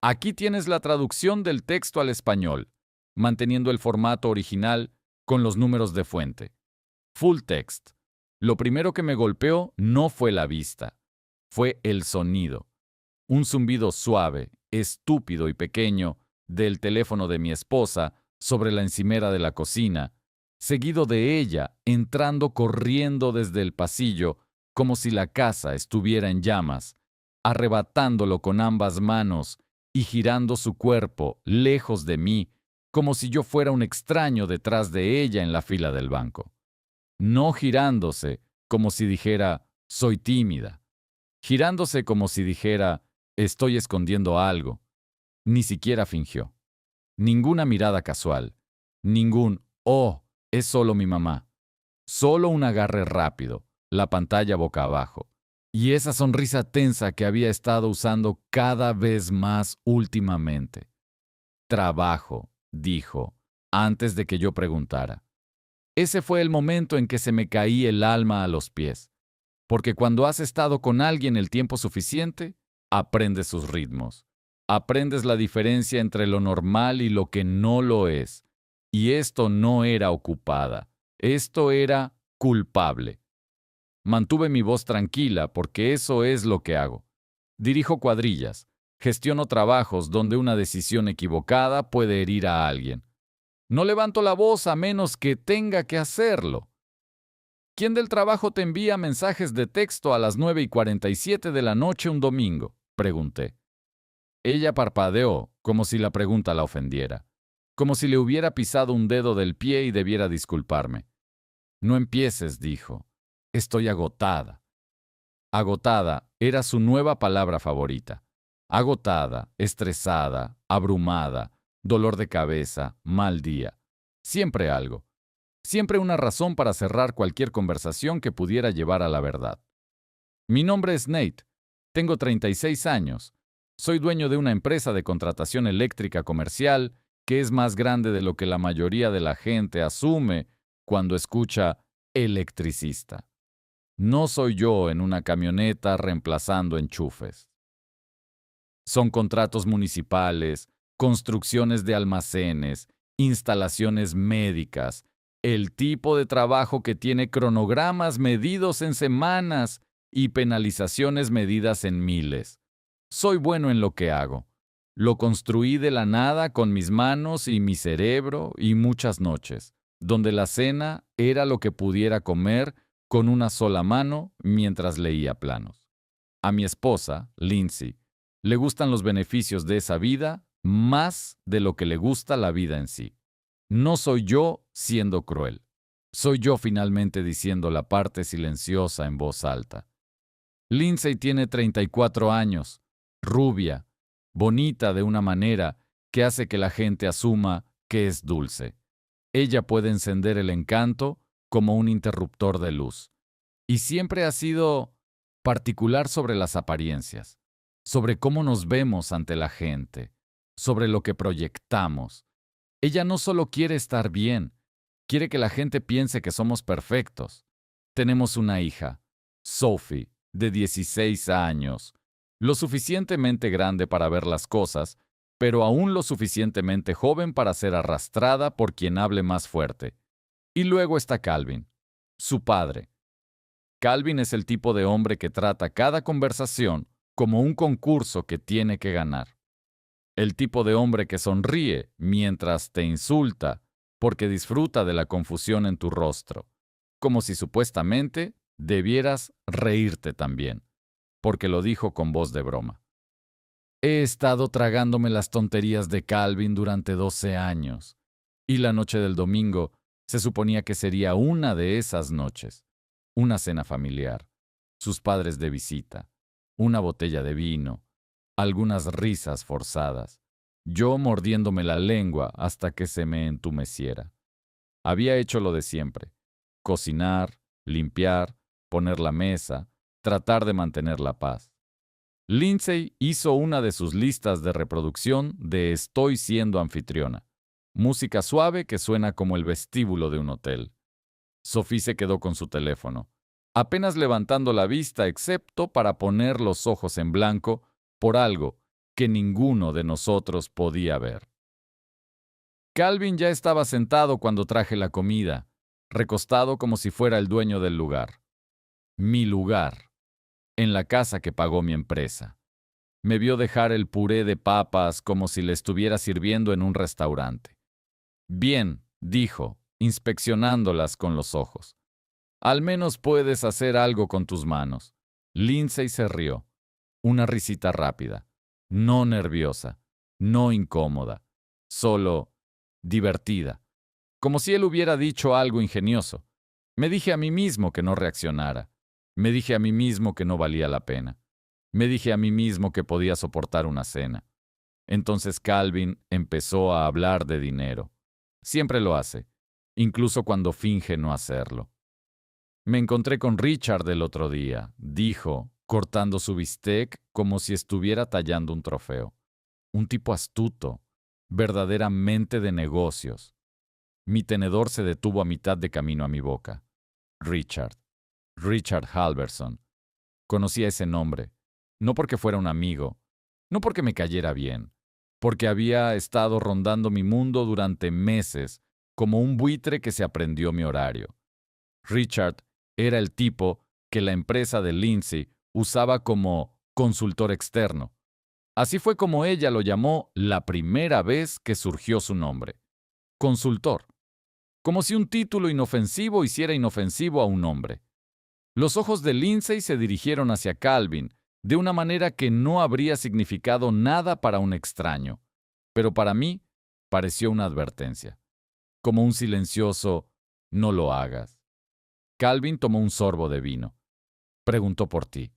Aquí tienes la traducción del texto al español, manteniendo el formato original con los números de fuente. Full text. Lo primero que me golpeó no fue la vista, fue el sonido. Un zumbido suave, estúpido y pequeño del teléfono de mi esposa sobre la encimera de la cocina, seguido de ella entrando corriendo desde el pasillo como si la casa estuviera en llamas, arrebatándolo con ambas manos y girando su cuerpo lejos de mí como si yo fuera un extraño detrás de ella en la fila del banco. No girándose como si dijera, soy tímida. Girándose como si dijera, estoy escondiendo algo. Ni siquiera fingió. Ninguna mirada casual. Ningún, oh, es solo mi mamá. Solo un agarre rápido, la pantalla boca abajo. Y esa sonrisa tensa que había estado usando cada vez más últimamente. Trabajo, dijo, antes de que yo preguntara. Ese fue el momento en que se me caía el alma a los pies. Porque cuando has estado con alguien el tiempo suficiente, aprendes sus ritmos. Aprendes la diferencia entre lo normal y lo que no lo es. Y esto no era ocupada. Esto era culpable. Mantuve mi voz tranquila porque eso es lo que hago. Dirijo cuadrillas. Gestiono trabajos donde una decisión equivocada puede herir a alguien. No levanto la voz a menos que tenga que hacerlo. ¿Quién del trabajo te envía mensajes de texto a las 9:47 de la noche un domingo?, pregunté. Ella parpadeó, como si la pregunta la ofendiera, como si le hubiera pisado un dedo del pie y debiera disculparme. No empieces, dijo. Estoy agotada. Agotada era su nueva palabra favorita. Agotada, estresada, abrumada, dolor de cabeza, mal día. Siempre algo. Siempre una razón para cerrar cualquier conversación que pudiera llevar a la verdad. Mi nombre es Nate. Tengo 36 años. Soy dueño de una empresa de contratación eléctrica comercial que es más grande de lo que la mayoría de la gente asume cuando escucha electricista. No soy yo en una camioneta reemplazando enchufes. Son contratos municipales, construcciones de almacenes, instalaciones médicas, el tipo de trabajo que tiene cronogramas medidos en semanas y penalizaciones medidas en miles. Soy bueno en lo que hago. Lo construí de la nada con mis manos y mi cerebro y muchas noches, donde la cena era lo que pudiera comer con una sola mano mientras leía planos. A mi esposa, Lindsay, le gustan los beneficios de esa vida más de lo que le gusta la vida en sí. No soy yo siendo cruel. Soy yo finalmente diciendo la parte silenciosa en voz alta. Lindsay tiene 34 años, rubia, bonita de una manera que hace que la gente asuma que es dulce. Ella puede encender el encanto como un interruptor de luz. Y siempre ha sido particular sobre las apariencias, sobre cómo nos vemos ante la gente, sobre lo que proyectamos. Ella no solo quiere estar bien, quiere que la gente piense que somos perfectos. Tenemos una hija, Sophie, de 16 años, lo suficientemente grande para ver las cosas, pero aún lo suficientemente joven para ser arrastrada por quien hable más fuerte. Y luego está Calvin, su padre. Calvin es el tipo de hombre que trata cada conversación como un concurso que tiene que ganar. El tipo de hombre que sonríe mientras te insulta porque disfruta de la confusión en tu rostro, como si supuestamente debieras reírte también, porque lo dijo con voz de broma. He estado tragándome las tonterías de Calvin durante 12 años, y la noche del domingo se suponía que sería una de esas noches. Una cena familiar, sus padres de visita, una botella de vino, algunas risas forzadas, yo mordiéndome la lengua hasta que se me entumeciera. Había hecho lo de siempre: cocinar, limpiar, poner la mesa, tratar de mantener la paz. Lindsay hizo una de sus listas de reproducción de Estoy siendo anfitriona, música suave que suena como el vestíbulo de un hotel. Sophie se quedó con su teléfono, apenas levantando la vista excepto para poner los ojos en blanco por algo que ninguno de nosotros podía ver. Calvin ya estaba sentado cuando traje la comida, recostado como si fuera el dueño del lugar. Mi lugar, en la casa que pagó mi empresa. Me vio dejar el puré de papas como si le estuviera sirviendo en un restaurante. Bien, dijo, inspeccionándolas con los ojos. Al menos puedes hacer algo con tus manos. Lindsay se rió. Una risita rápida. No nerviosa, no incómoda, solo divertida. Como si él hubiera dicho algo ingenioso. Me dije a mí mismo que no reaccionara. Me dije a mí mismo que no valía la pena. Me dije a mí mismo que podía soportar una cena. Entonces Calvin empezó a hablar de dinero. Siempre lo hace, incluso cuando finge no hacerlo. Me encontré con Richard el otro día, dijo, cortando su bistec como si estuviera tallando un trofeo. Un tipo astuto, verdaderamente de negocios. Mi tenedor se detuvo a mitad de camino a mi boca. Richard Halverson. Conocía ese nombre, no porque fuera un amigo, no porque me cayera bien, porque había estado rondando mi mundo durante meses, como un buitre que se aprendió mi horario. Richard era el tipo que la empresa de Lindsay usaba como consultor externo. Así fue como ella lo llamó la primera vez que surgió su nombre. Consultor. Como si un título inofensivo hiciera inofensivo a un hombre. Los ojos de Lindsay se dirigieron hacia Calvin, de una manera que no habría significado nada para un extraño, pero para mí pareció una advertencia, como un silencioso «no lo hagas». Calvin tomó un sorbo de vino. Preguntó por ti.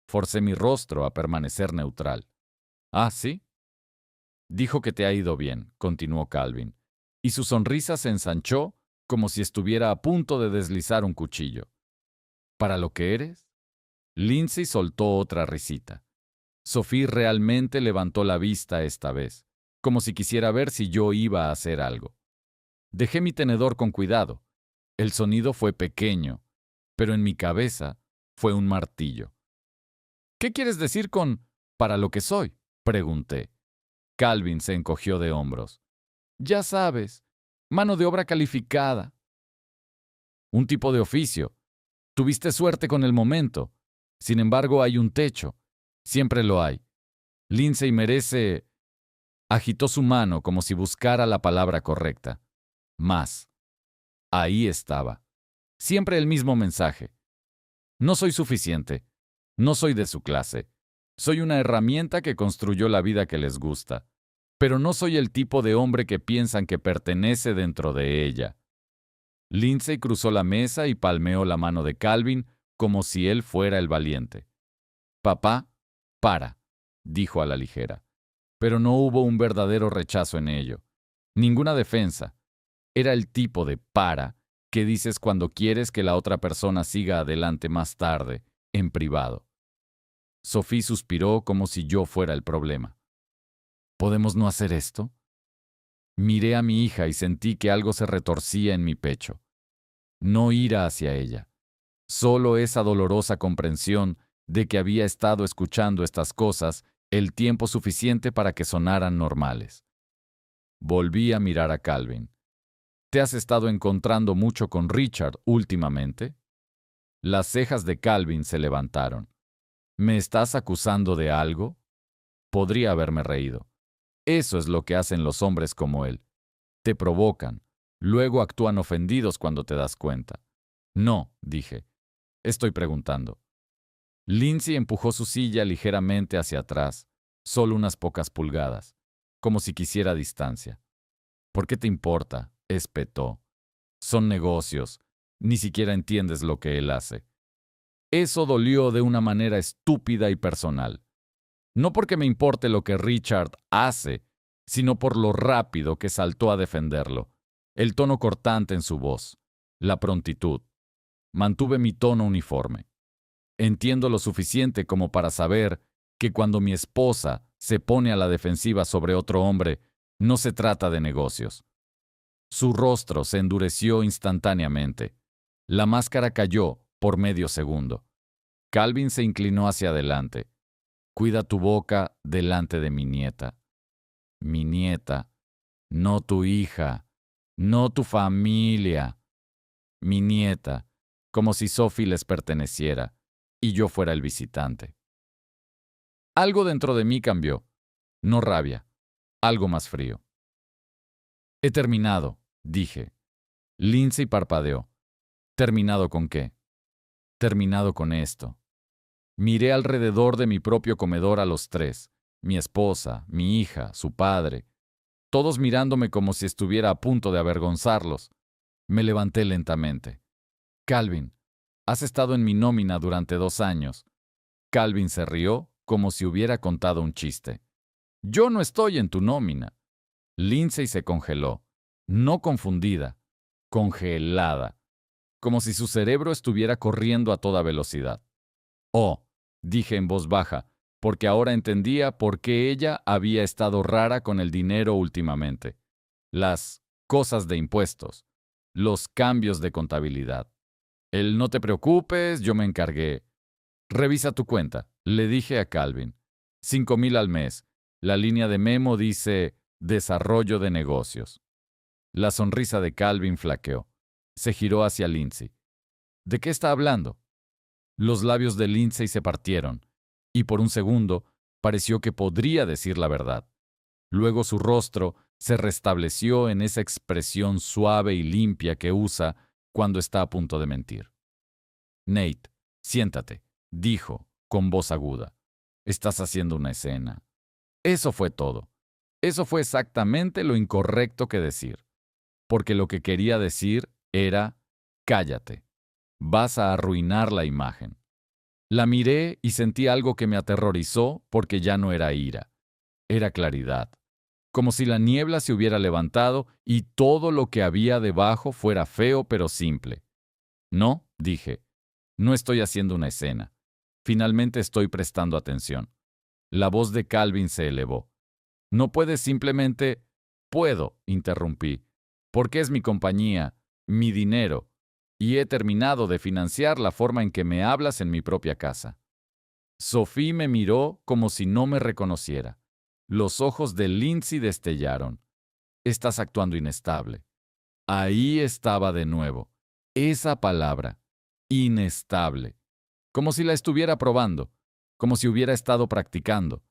Forcé mi rostro a permanecer neutral. «¿Ah, sí?» Dijo que te ha ido bien, continuó Calvin, y su sonrisa se ensanchó como si estuviera a punto de deslizar un cuchillo. ¿Para lo que eres? Lindsay soltó otra risita. Sophie realmente levantó la vista esta vez, como si quisiera ver si yo iba a hacer algo. Dejé mi tenedor con cuidado. El sonido fue pequeño, pero en mi cabeza fue un martillo. ¿Qué quieres decir con «para lo que soy?» pregunté. Calvin se encogió de hombros. Ya sabes, mano de obra calificada. Un tipo de oficio. Tuviste suerte con el momento. Sin embargo, hay un techo. Siempre lo hay. Lindsay merece... Agitó su mano como si buscara la palabra correcta. Más. Ahí estaba. Siempre el mismo mensaje. No soy suficiente. No soy de su clase. Soy una herramienta que construyó la vida que les gusta. Pero no soy el tipo de hombre que piensan que pertenece dentro de ella. Lindsay cruzó la mesa y palmeó la mano de Calvin como si él fuera el valiente. Papá, para, dijo a la ligera. Pero no hubo un verdadero rechazo en ello. Ninguna defensa. Era el tipo de para que dices cuando quieres que la otra persona siga adelante más tarde, en privado. Sophie suspiró como si yo fuera el problema. ¿Podemos no hacer esto? Miré a mi hija y sentí que algo se retorcía en mi pecho. No ira hacia ella. Solo esa dolorosa comprensión de que había estado escuchando estas cosas el tiempo suficiente para que sonaran normales. Volví a mirar a Calvin. ¿Te has estado encontrando mucho con Richard últimamente? Las cejas de Calvin se levantaron. ¿Me estás acusando de algo? Podría haberme reído. Eso es lo que hacen los hombres como él. Te provocan. Luego actúan ofendidos cuando te das cuenta. No, dije. Estoy preguntando. Lindsay empujó su silla ligeramente hacia atrás, solo unas pocas pulgadas, como si quisiera distancia. ¿Por qué te importa?, espetó. Son negocios. Ni siquiera entiendes lo que él hace. Eso dolió de una manera estúpida y personal. No porque me importe lo que Richard hace, sino por lo rápido que saltó a defenderlo, el tono cortante en su voz, la prontitud. Mantuve mi tono uniforme. Entiendo lo suficiente como para saber que cuando mi esposa se pone a la defensiva sobre otro hombre, no se trata de negocios. Su rostro se endureció instantáneamente. La máscara cayó por medio segundo. Calvin se inclinó hacia adelante. Cuida tu boca delante de mi nieta. Mi nieta, no tu hija, no tu familia. Mi nieta, como si Sophie les perteneciera y yo fuera el visitante. Algo dentro de mí cambió. No rabia, algo más frío. He terminado, dije. Lindsay parpadeó. ¿Terminado con qué? Terminado con esto. Miré alrededor de mi propio comedor a los tres, mi esposa, mi hija, su padre, todos mirándome como si estuviera a punto de avergonzarlos. Me levanté lentamente. Calvin, has estado en mi nómina durante 2 años. Calvin se rió como si hubiera contado un chiste. Yo no estoy en tu nómina. Lindsay se congeló, no confundida, congelada, como si su cerebro estuviera corriendo a toda velocidad. Oh, dije en voz baja, porque ahora entendía por qué ella había estado rara con el dinero últimamente. Las cosas de impuestos, los cambios de contabilidad. El no te preocupes, yo me encargué. Revisa tu cuenta, le dije a Calvin. 5,000 al mes. La línea de memo dice desarrollo de negocios. La sonrisa de Calvin flaqueó. Se giró hacia Lindsay. ¿De qué está hablando? Los labios de Lindsay se partieron, y por un segundo pareció que podría decir la verdad. Luego su rostro se restableció en esa expresión suave y limpia que usa cuando está a punto de mentir. Nate, siéntate, dijo, con voz aguda. Estás haciendo una escena. Eso fue todo. Eso fue exactamente lo incorrecto que decir. Porque lo que quería decir era, cállate. Vas a arruinar la imagen. La miré y sentí algo que me aterrorizó porque ya no era ira. Era claridad. Como si la niebla se hubiera levantado y todo lo que había debajo fuera feo pero simple. No, dije, no estoy haciendo una escena. Finalmente estoy prestando atención. La voz de Calvin se elevó. No puedes simplemente... Puedo, interrumpí, porque es mi compañía, mi dinero, y he terminado de financiar la forma en que me hablas en mi propia casa. Sophie me miró como si no me reconociera. Los ojos de Lindsay destellaron. Estás actuando inestable. Ahí estaba de nuevo. Esa palabra. Inestable. Como si la estuviera probando. Como si hubiera estado practicando.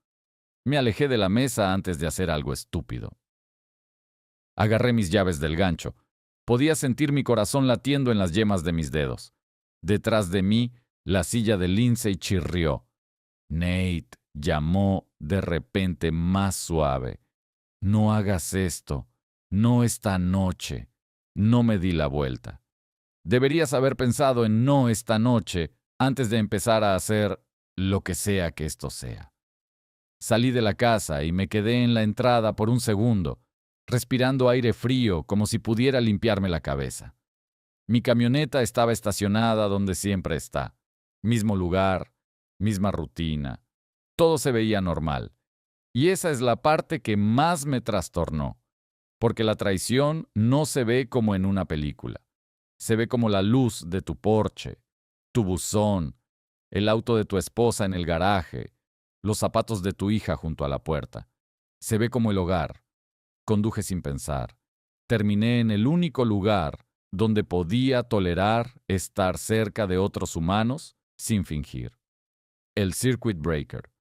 Me alejé de la mesa antes de hacer algo estúpido. Agarré mis llaves del gancho. Podía sentir mi corazón latiendo en las yemas de mis dedos. Detrás de mí, la silla de Lindsay chirrió. Nate, llamó de repente más suave. No hagas esto. No esta noche. No me di la vuelta. Deberías haber pensado en no esta noche antes de empezar a hacer lo que sea que esto sea. Salí de la casa y me quedé en la entrada por un segundo, respirando aire frío como si pudiera limpiarme la cabeza. Mi camioneta estaba estacionada donde siempre está. Mismo lugar, misma rutina. Todo se veía normal. Y esa es la parte que más me trastornó, porque la traición no se ve como en una película. Se ve como la luz de tu porche, tu buzón, el auto de tu esposa en el garaje, los zapatos de tu hija junto a la puerta. Se ve como el hogar. Conduje sin pensar. Terminé en el único lugar donde podía tolerar estar cerca de otros humanos sin fingir. El Circuit Breaker.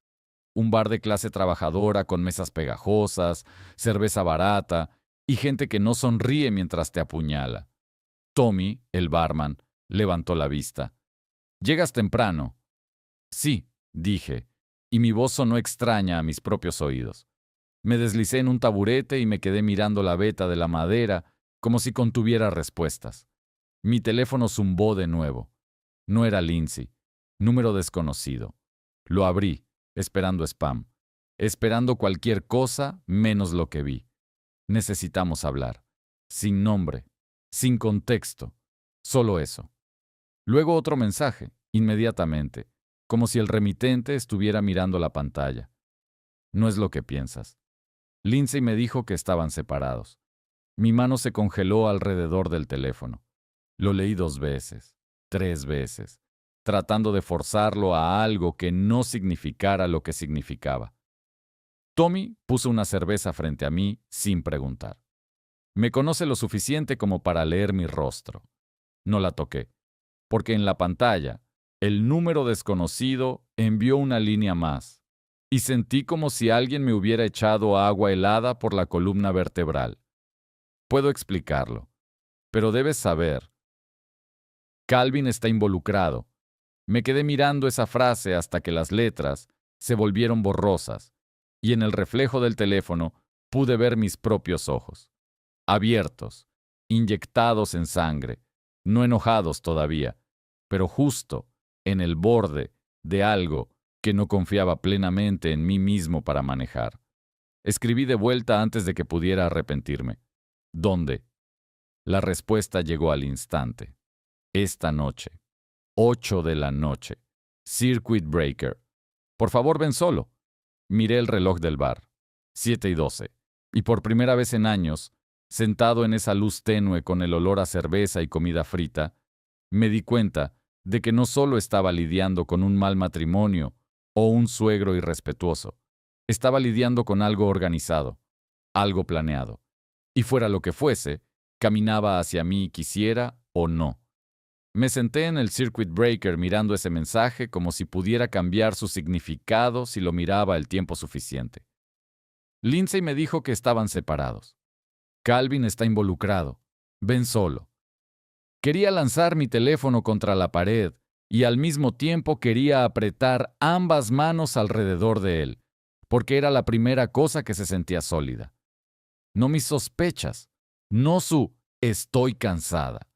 Un bar de clase trabajadora con mesas pegajosas, cerveza barata y gente que no sonríe mientras te apuñala. Tommy, el barman, levantó la vista. ¿Llegas temprano? Sí, dije, y mi voz sonó extraña a mis propios oídos. Me deslicé en un taburete y me quedé mirando la veta de la madera como si contuviera respuestas. Mi teléfono zumbó de nuevo. No era Lindsay. Número desconocido. Lo abrí, esperando spam. Esperando cualquier cosa menos lo que vi. Necesitamos hablar. Sin nombre. Sin contexto. Solo eso. Luego otro mensaje, inmediatamente, como si el remitente estuviera mirando la pantalla. No es lo que piensas. Lindsay me dijo que estaban separados. Mi mano se congeló alrededor del teléfono. Lo leí 2 veces, 3 veces. tratando de forzarlo a algo que no significara lo que significaba. Tommy puso una cerveza frente a mí sin preguntar. Me conoce lo suficiente como para leer mi rostro. No la toqué, porque en la pantalla, el número desconocido envió una línea más, y sentí como si alguien me hubiera echado agua helada por la columna vertebral. Puedo explicarlo, pero debes saber. Calvin está involucrado. Me quedé mirando esa frase hasta que las letras se volvieron borrosas, y en el reflejo del teléfono pude ver mis propios ojos, abiertos, inyectados en sangre, no enojados todavía, pero justo en el borde de algo que no confiaba plenamente en mí mismo para manejar. Escribí de vuelta antes de que pudiera arrepentirme. ¿Dónde? La respuesta llegó al instante. Esta noche. 8 de la noche. Circuit Breaker. Por favor, ven solo. Miré el reloj del bar. 7:12. Y por primera vez en años, sentado en esa luz tenue con el olor a cerveza y comida frita, me di cuenta de que no solo estaba lidiando con un mal matrimonio o un suegro irrespetuoso, estaba lidiando con algo organizado, algo planeado. Y fuera lo que fuese, caminaba hacia mí quisiera o no. Me senté en el Circuit Breaker mirando ese mensaje como si pudiera cambiar su significado si lo miraba el tiempo suficiente. Lindsay me dijo que estaban separados. Calvin está involucrado. Ven solo. Quería lanzar mi teléfono contra la pared y al mismo tiempo quería apretar ambas manos alrededor de él, porque era la primera cosa que se sentía sólida. No mis sospechas, no su estoy cansada,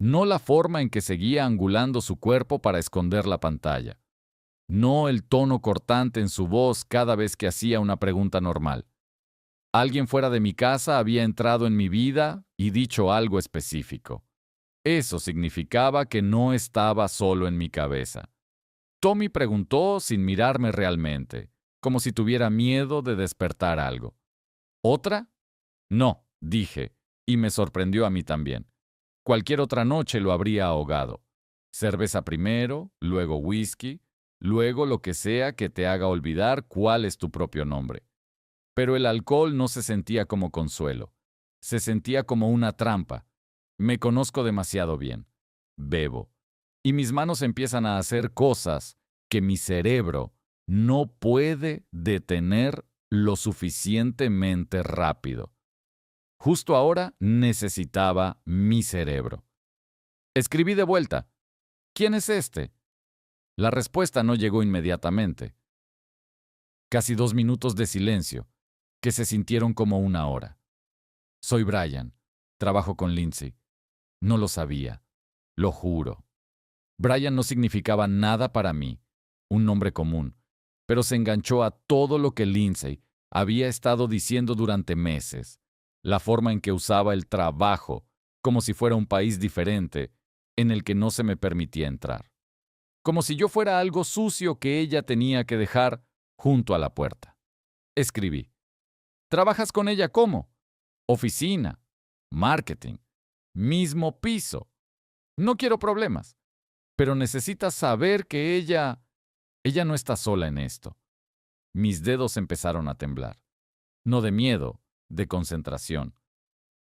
no la forma en que seguía angulando su cuerpo para esconder la pantalla, no el tono cortante en su voz cada vez que hacía una pregunta normal. Alguien fuera de mi casa había entrado en mi vida y dicho algo específico. Eso significaba que no estaba solo en mi cabeza. Tommy preguntó sin mirarme realmente, como si tuviera miedo de despertar algo. ¿Otra? No, dije, y me sorprendió a mí también. Cualquier otra noche lo habría ahogado. Cerveza primero, luego whisky, luego lo que sea que te haga olvidar cuál es tu propio nombre. Pero el alcohol no se sentía como consuelo. Se sentía como una trampa. Me conozco demasiado bien. Bebo. Y mis manos empiezan a hacer cosas que mi cerebro no puede detener lo suficientemente rápido. Justo ahora necesitaba mi cerebro. Escribí de vuelta. ¿Quién es este? La respuesta no llegó inmediatamente. Casi 2 minutos de silencio, que se sintieron como una hora. Soy Brian. Trabajo con Lindsay. No lo sabía. Lo juro. Brian no significaba nada para mí, un nombre común, pero se enganchó a todo lo que Lindsay había estado diciendo durante meses. La forma en que usaba el trabajo, como si fuera un país diferente, en el que no se me permitía entrar. Como si yo fuera algo sucio que ella tenía que dejar junto a la puerta. Escribí. ¿Trabajas con ella cómo? Oficina, marketing, mismo piso. No quiero problemas, pero necesitas saber que ella no está sola en esto. Mis dedos empezaron a temblar. No de miedo, de concentración.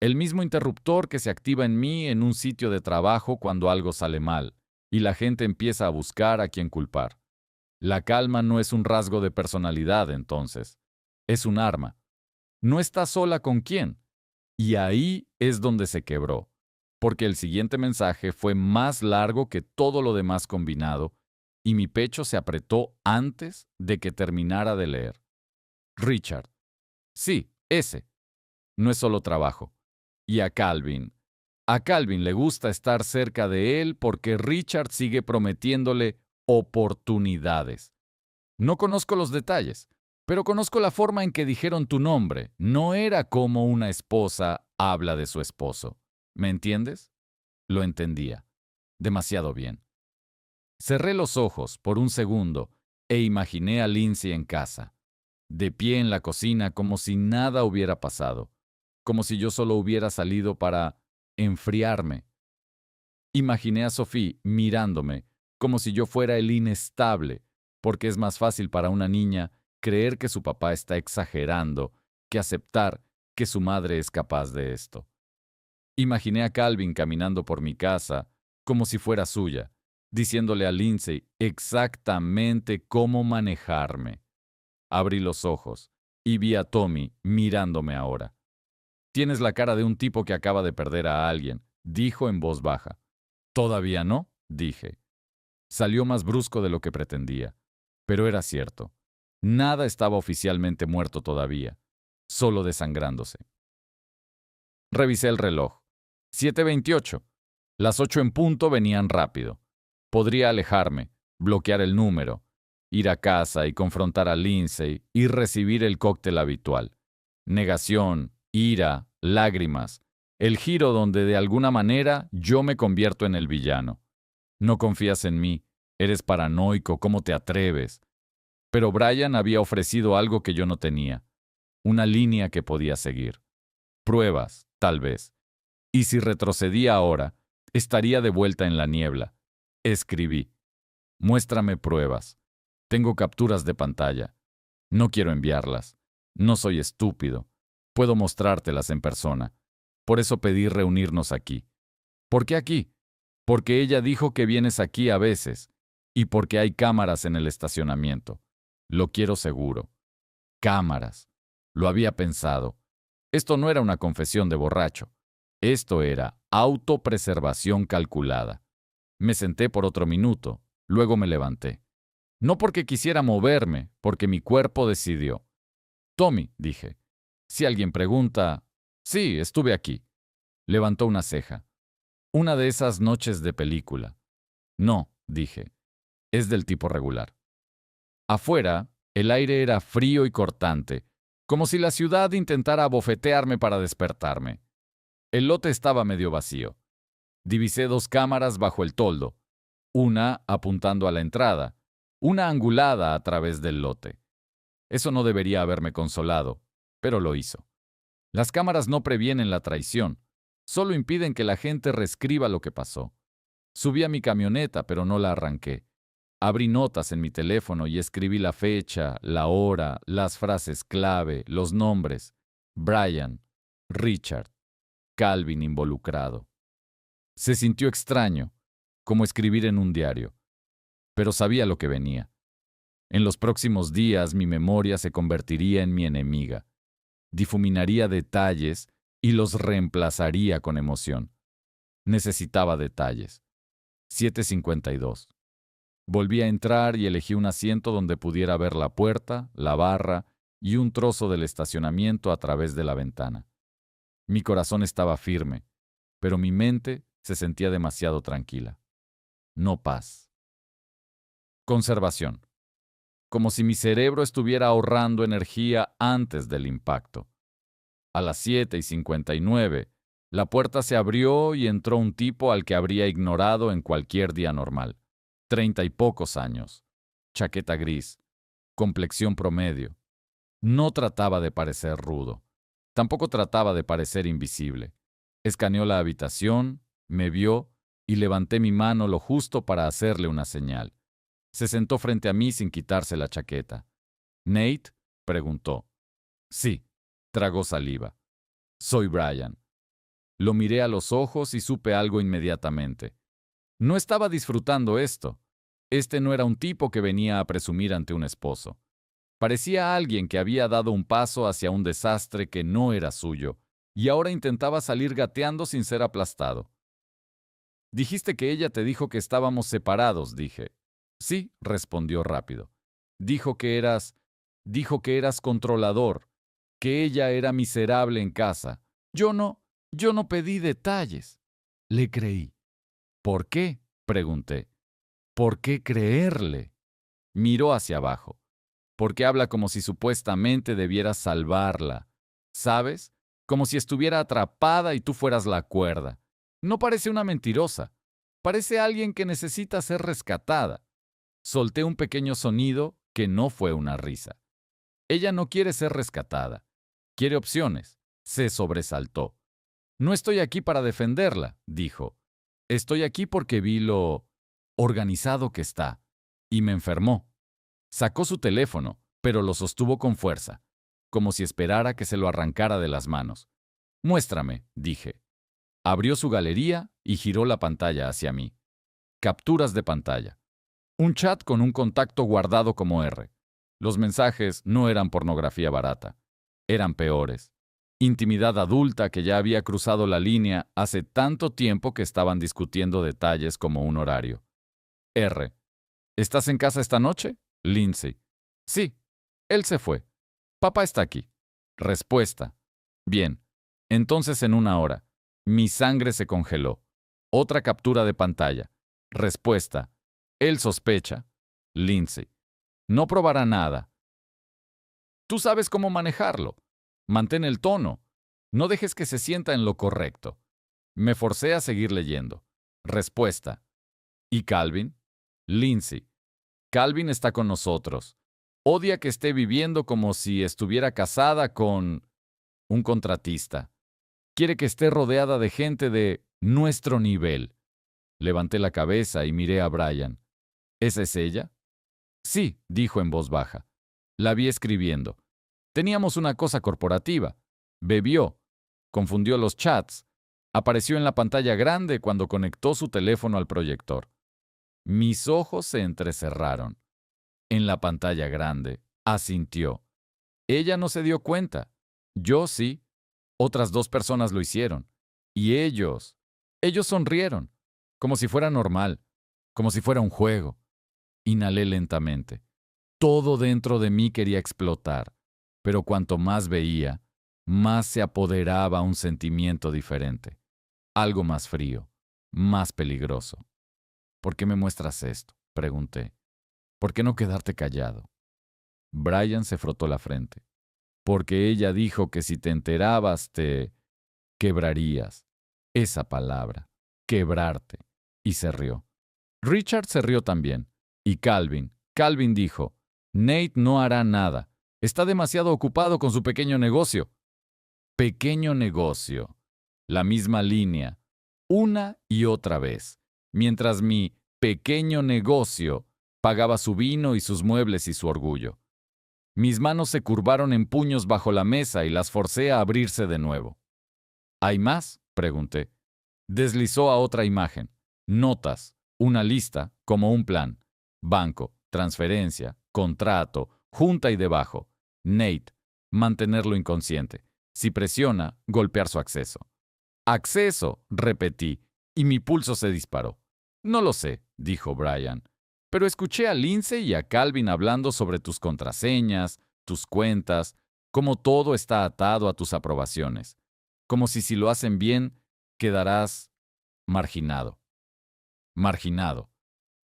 El mismo interruptor que se activa en mí en un sitio de trabajo cuando algo sale mal, y la gente empieza a buscar a quién culpar. La calma no es un rasgo de personalidad, entonces. Es un arma. No está sola con quién. Y ahí es donde se quebró, porque el siguiente mensaje fue más largo que todo lo demás combinado, y mi pecho se apretó antes de que terminara de leer. Richard. Sí, ese. No es solo trabajo. Y a Calvin. A Calvin le gusta estar cerca de él porque Richard sigue prometiéndole oportunidades. No conozco los detalles, pero conozco la forma en que dijeron tu nombre. No era como una esposa habla de su esposo. ¿Me entiendes? Lo entendía. Demasiado bien. Cerré los ojos por un segundo e imaginé a Lindsay en casa, de pie en la cocina como si nada hubiera pasado, como si yo solo hubiera salido para enfriarme. Imaginé a Sophie mirándome como si yo fuera el inestable, porque es más fácil para una niña creer que su papá está exagerando que aceptar que su madre es capaz de esto. Imaginé a Calvin caminando por mi casa como si fuera suya, diciéndole a Lindsay exactamente cómo manejarme. Abrí los ojos y vi a Tommy mirándome ahora. «Tienes la cara de un tipo que acaba de perder a alguien», dijo en voz baja. «Todavía no», dije. Salió más brusco de lo que pretendía. Pero era cierto. Nada estaba oficialmente muerto todavía, solo desangrándose. Revisé el reloj. 7:28. Las 8 en punto venían rápido. Podría alejarme, bloquear el número, ir a casa y confrontar a Lindsay y recibir el cóctel habitual. Negación, ira, lágrimas. El giro donde de alguna manera yo me convierto en el villano. No confías en mí, eres paranoico, ¿cómo te atreves? Pero Brian había ofrecido algo que yo no tenía. Una línea que podía seguir. Pruebas, tal vez. Y si retrocedía ahora, estaría de vuelta en la niebla. Escribí. Muéstrame pruebas. Tengo capturas de pantalla. No quiero enviarlas. No soy estúpido. Puedo mostrártelas en persona. Por eso pedí reunirnos aquí. ¿Por qué aquí? Porque ella dijo que vienes aquí a veces. Y porque hay cámaras en el estacionamiento. Lo quiero seguro. Cámaras. Lo había pensado. Esto no era una confesión de borracho. Esto era autopreservación calculada. Me senté por otro minuto, luego me levanté. No porque quisiera moverme, porque mi cuerpo decidió. «Tommy», dije. «Si alguien pregunta...» «Sí, estuve aquí». Levantó una ceja. «Una de esas noches de película». «No», dije. «Es del tipo regular». Afuera, el aire era frío y cortante, como si la ciudad intentara abofetearme para despertarme. El lote estaba medio vacío. Divisé 2 cámaras bajo el toldo, una apuntando a la entrada, una angulada a través del lote. Eso no debería haberme consolado, pero lo hizo. Las cámaras no previenen la traición, solo impiden que la gente reescriba lo que pasó. Subí a mi camioneta, pero no la arranqué. Abrí notas en mi teléfono y escribí la fecha, la hora, las frases clave, los nombres. Brian, Richard, Calvin involucrado. Se sintió extraño, como escribir en un diario, pero sabía lo que venía. En los próximos días mi memoria se convertiría en mi enemiga. Difuminaría detalles y los reemplazaría con emoción. Necesitaba detalles. 7:52. Volví a entrar y elegí un asiento donde pudiera ver la puerta, la barra y un trozo del estacionamiento a través de la ventana. Mi corazón estaba firme, pero mi mente se sentía demasiado tranquila. No paz. Conservación. Como si mi cerebro estuviera ahorrando energía antes del impacto. A las 7:59, la puerta se abrió y entró un tipo al que habría ignorado en cualquier día normal. 30 y pocos años. Chaqueta gris. Complexión promedio. No trataba de parecer rudo. Tampoco trataba de parecer invisible. Escaneó la habitación, me vio y levanté mi mano lo justo para hacerle una señal. Se sentó frente a mí sin quitarse la chaqueta. «¿Nate?», preguntó. «Sí», tragó saliva. «Soy Brian». Lo miré a los ojos y supe algo inmediatamente. No estaba disfrutando esto. Este no era un tipo que venía a presumir ante un esposo. Parecía alguien que había dado un paso hacia un desastre que no era suyo, y ahora intentaba salir gateando sin ser aplastado. «Dijiste que ella te dijo que estábamos separados», dije. «Sí», respondió rápido. Dijo que eras controlador, que ella era miserable en casa. Yo no pedí detalles». Le creí. «¿Por qué?», pregunté. «¿Por qué creerle?». Miró hacia abajo. «Porque habla como si supuestamente debieras salvarla. ¿Sabes? Como si estuviera atrapada y tú fueras la cuerda. No parece una mentirosa. Parece alguien que necesita ser rescatada». Solté un pequeño sonido que no fue una risa. «Ella no quiere ser rescatada. Quiere opciones». Se sobresaltó. «No estoy aquí para defenderla», dijo. «Estoy aquí porque vi lo Organizado que está. Y me enfermó. Sacó su teléfono, pero lo sostuvo con fuerza, como si esperara que se lo arrancara de las manos. Muéstrame, dije. Abrió su galería y giró la pantalla hacia mí. Capturas de pantalla. Un chat con un contacto guardado como R. Los mensajes no eran pornografía barata. Eran peores. Intimidad adulta que ya había cruzado la línea hace tanto tiempo que estaban discutiendo detalles como un horario. R. ¿Estás en casa esta noche? Lindsay. Sí. Él se fue. Papá está aquí. Respuesta. Bien. Entonces en 1 hora. Mi sangre se congeló. Otra captura de pantalla. Respuesta. Él sospecha. Lindsay. No probará nada. Tú sabes cómo manejarlo. Mantén el tono. No dejes que se sienta en lo correcto. Me forcé a seguir leyendo. Respuesta. ¿Y Calvin? Lindsay. Calvin está con nosotros. Odia que esté viviendo como si estuviera casada con un contratista. Quiere que esté rodeada de gente de nuestro nivel. Levanté la cabeza y miré a Brian. ¿Esa es ella? Sí, dijo en voz baja. La vi escribiendo. Teníamos una cosa corporativa. Bebió. Confundió los chats. Apareció en la pantalla grande cuando conectó su teléfono al proyector. Mis ojos se entrecerraron. En la pantalla grande, asintió. Ella no se dio cuenta. Yo sí. Otras 2 personas lo hicieron. Y ellos sonrieron, como si fuera normal, como si fuera un juego. Inhalé lentamente. Todo dentro de mí quería explotar, pero cuanto más veía, más se apoderaba un sentimiento diferente. Algo más frío, más peligroso. ¿Por qué me muestras esto?, pregunté. ¿Por qué no quedarte callado? Brian se frotó la frente. Porque ella dijo que si te enterabas te quebrarías. Esa palabra, quebrarte. Y se rió. Richard se rió también. Y Calvin dijo, Nate no hará nada. Está demasiado ocupado con su pequeño negocio. Pequeño negocio. La misma línea. Una y otra vez. Mientras mi pequeño negocio pagaba su vino y sus muebles y su orgullo. Mis manos se curvaron en puños bajo la mesa y las forcé a abrirse de nuevo. ¿Hay más?, pregunté. Deslizó a otra imagen. Notas. Una lista, como un plan. Banco, transferencia, contrato, junta y debajo. Nate. Mantenerlo inconsciente. Si presiona, golpear su acceso. Acceso, repetí, y mi pulso se disparó. No lo sé, dijo Brian, pero escuché a Lindsay y a Calvin hablando sobre tus contraseñas, tus cuentas, cómo todo está atado a tus aprobaciones. Como si lo hacen bien, quedarás marginado. Marginado.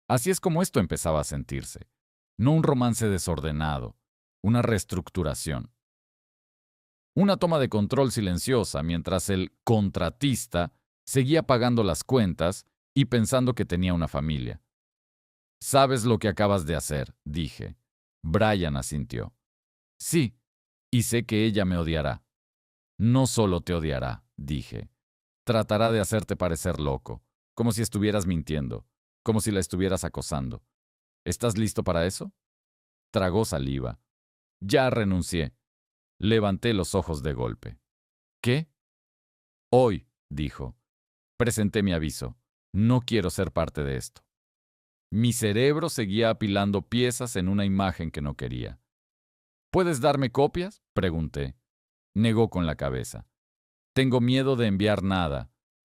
Así es como esto empezaba a sentirse. No un romance desordenado, una reestructuración. Una toma de control silenciosa mientras el contratista seguía pagando las cuentas y pensando que tenía una familia. «Sabes lo que acabas de hacer», dije. Brian asintió. «Sí, y sé que ella me odiará». «No solo te odiará», dije. «Tratará de hacerte parecer loco, como si estuvieras mintiendo, como si la estuvieras acosando. ¿Estás listo para eso?» Tragó saliva. «Ya renuncié». Levanté los ojos de golpe. «¿Qué?» «Hoy», dijo. Presenté mi aviso. No quiero ser parte de esto. Mi cerebro seguía apilando piezas en una imagen que no quería. ¿Puedes darme copias?, pregunté. Negó con la cabeza. Tengo miedo de enviar nada,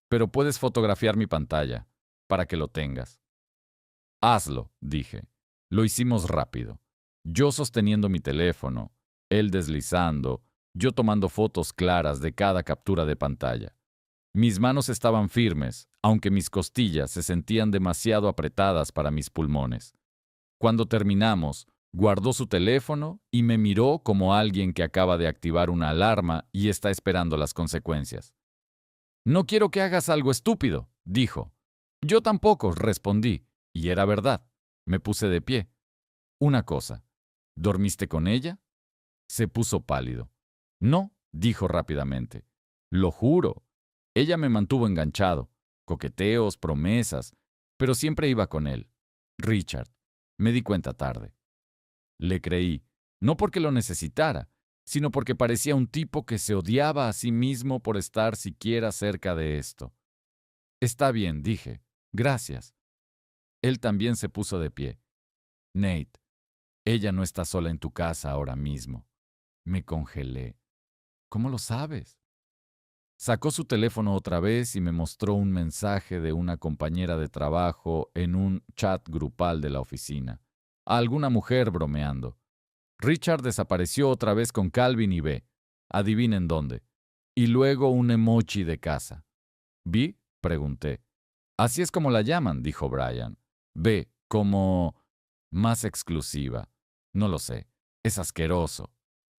pero puedes fotografiar mi pantalla, para que lo tengas. Hazlo, dije. Lo hicimos rápido. Yo sosteniendo mi teléfono, él deslizando, yo tomando fotos claras de cada captura de pantalla. Mis manos estaban firmes, aunque mis costillas se sentían demasiado apretadas para mis pulmones. Cuando terminamos, guardó su teléfono y me miró como alguien que acaba de activar una alarma y está esperando las consecuencias. «No quiero que hagas algo estúpido», dijo. Yo tampoco, respondí, y era verdad. Me puse de pie. Una cosa, ¿dormiste con ella? Se puso pálido. No, dijo rápidamente. Lo juro. Ella me mantuvo enganchado. Coqueteos, promesas. pero siempre iba con él. Richard. Me di cuenta tarde. Le creí, no porque lo necesitara, sino porque parecía un tipo que se odiaba a sí mismo por estar siquiera cerca de esto. Está bien, dije. Gracias. Él también se puso de pie. Nate, ella no está sola en tu casa ahora mismo. Me congelé. ¿Cómo lo sabes? Sacó su teléfono otra vez y me mostró un mensaje de una compañera de trabajo en un chat grupal de la oficina. A alguna mujer bromeando. Richard desapareció otra vez con Calvin y B. Adivinen dónde. Y luego un emoji de casa. ¿B? Pregunté. Así es como la llaman, dijo Brian. B, como más exclusiva. No lo sé. Es asqueroso.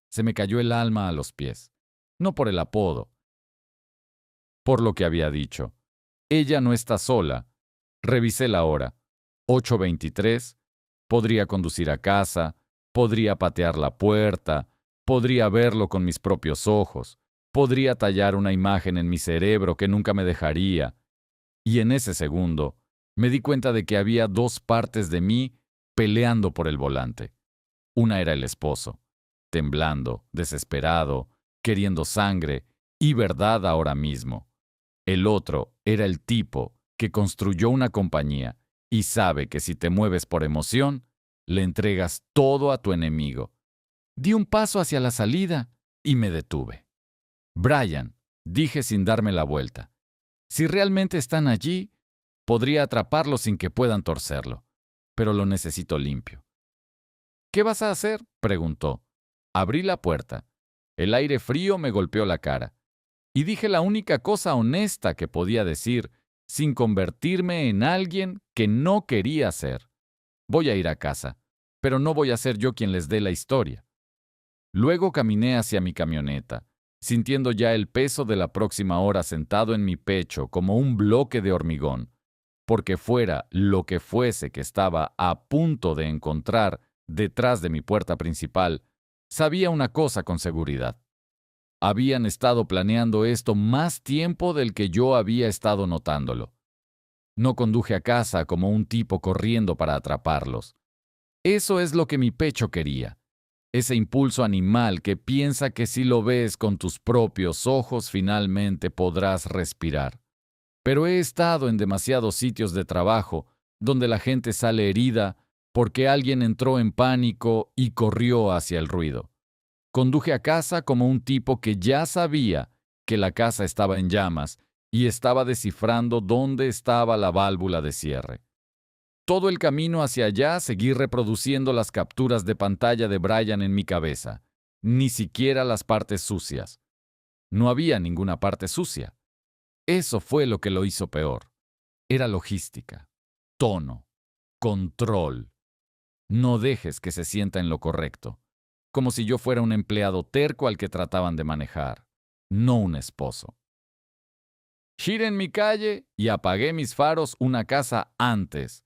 Se me cayó el alma a los pies. No por el apodo, por lo que había dicho. Ella no está sola. Revisé la hora. 8:23. Podría conducir a casa, podría patear la puerta, podría verlo con mis propios ojos, podría tallar una imagen en mi cerebro que nunca me dejaría. Y en ese segundo, me di cuenta de que había dos partes de mí peleando por el volante. Una era el esposo, temblando, desesperado, queriendo sangre y verdad ahora mismo. El otro era el tipo que construyó una compañía y sabe que si te mueves por emoción, le entregas todo a tu enemigo. Di un paso hacia la salida y me detuve. Brian, dije sin darme la vuelta. Si realmente están allí, podría atraparlo sin que puedan torcerlo, pero lo necesito limpio. ¿Qué vas a hacer?, preguntó. Abrí la puerta. El aire frío me golpeó la cara. Y dije la única cosa honesta que podía decir, sin convertirme en alguien que no quería ser. Voy a ir a casa, pero no voy a ser yo quien les dé la historia. Luego caminé hacia mi camioneta, sintiendo ya el peso de la próxima hora sentado en mi pecho como un bloque de hormigón, porque fuera lo que fuese que estaba a punto de encontrar detrás de mi puerta principal, sabía una cosa con seguridad. Habían estado planeando esto más tiempo del que yo había estado notándolo. No conduje a casa como un tipo corriendo para atraparlos. Eso es lo que mi pecho quería. Ese impulso animal que piensa que si lo ves con tus propios ojos finalmente podrás respirar. Pero he estado en demasiados sitios de trabajo donde la gente sale herida porque alguien entró en pánico y corrió hacia el ruido. Conduje a casa como un tipo que ya sabía que la casa estaba en llamas y estaba descifrando dónde estaba la válvula de cierre. Todo el camino hacia allá seguí reproduciendo las capturas de pantalla de Brian en mi cabeza, ni siquiera las partes sucias. No había ninguna parte sucia. Eso fue lo que lo hizo peor. Era logística, tono, control. No dejes que se sienta en lo correcto, como si yo fuera un empleado terco al que trataban de manejar, no un esposo. Giré en mi calle y apagué mis faros una casa antes,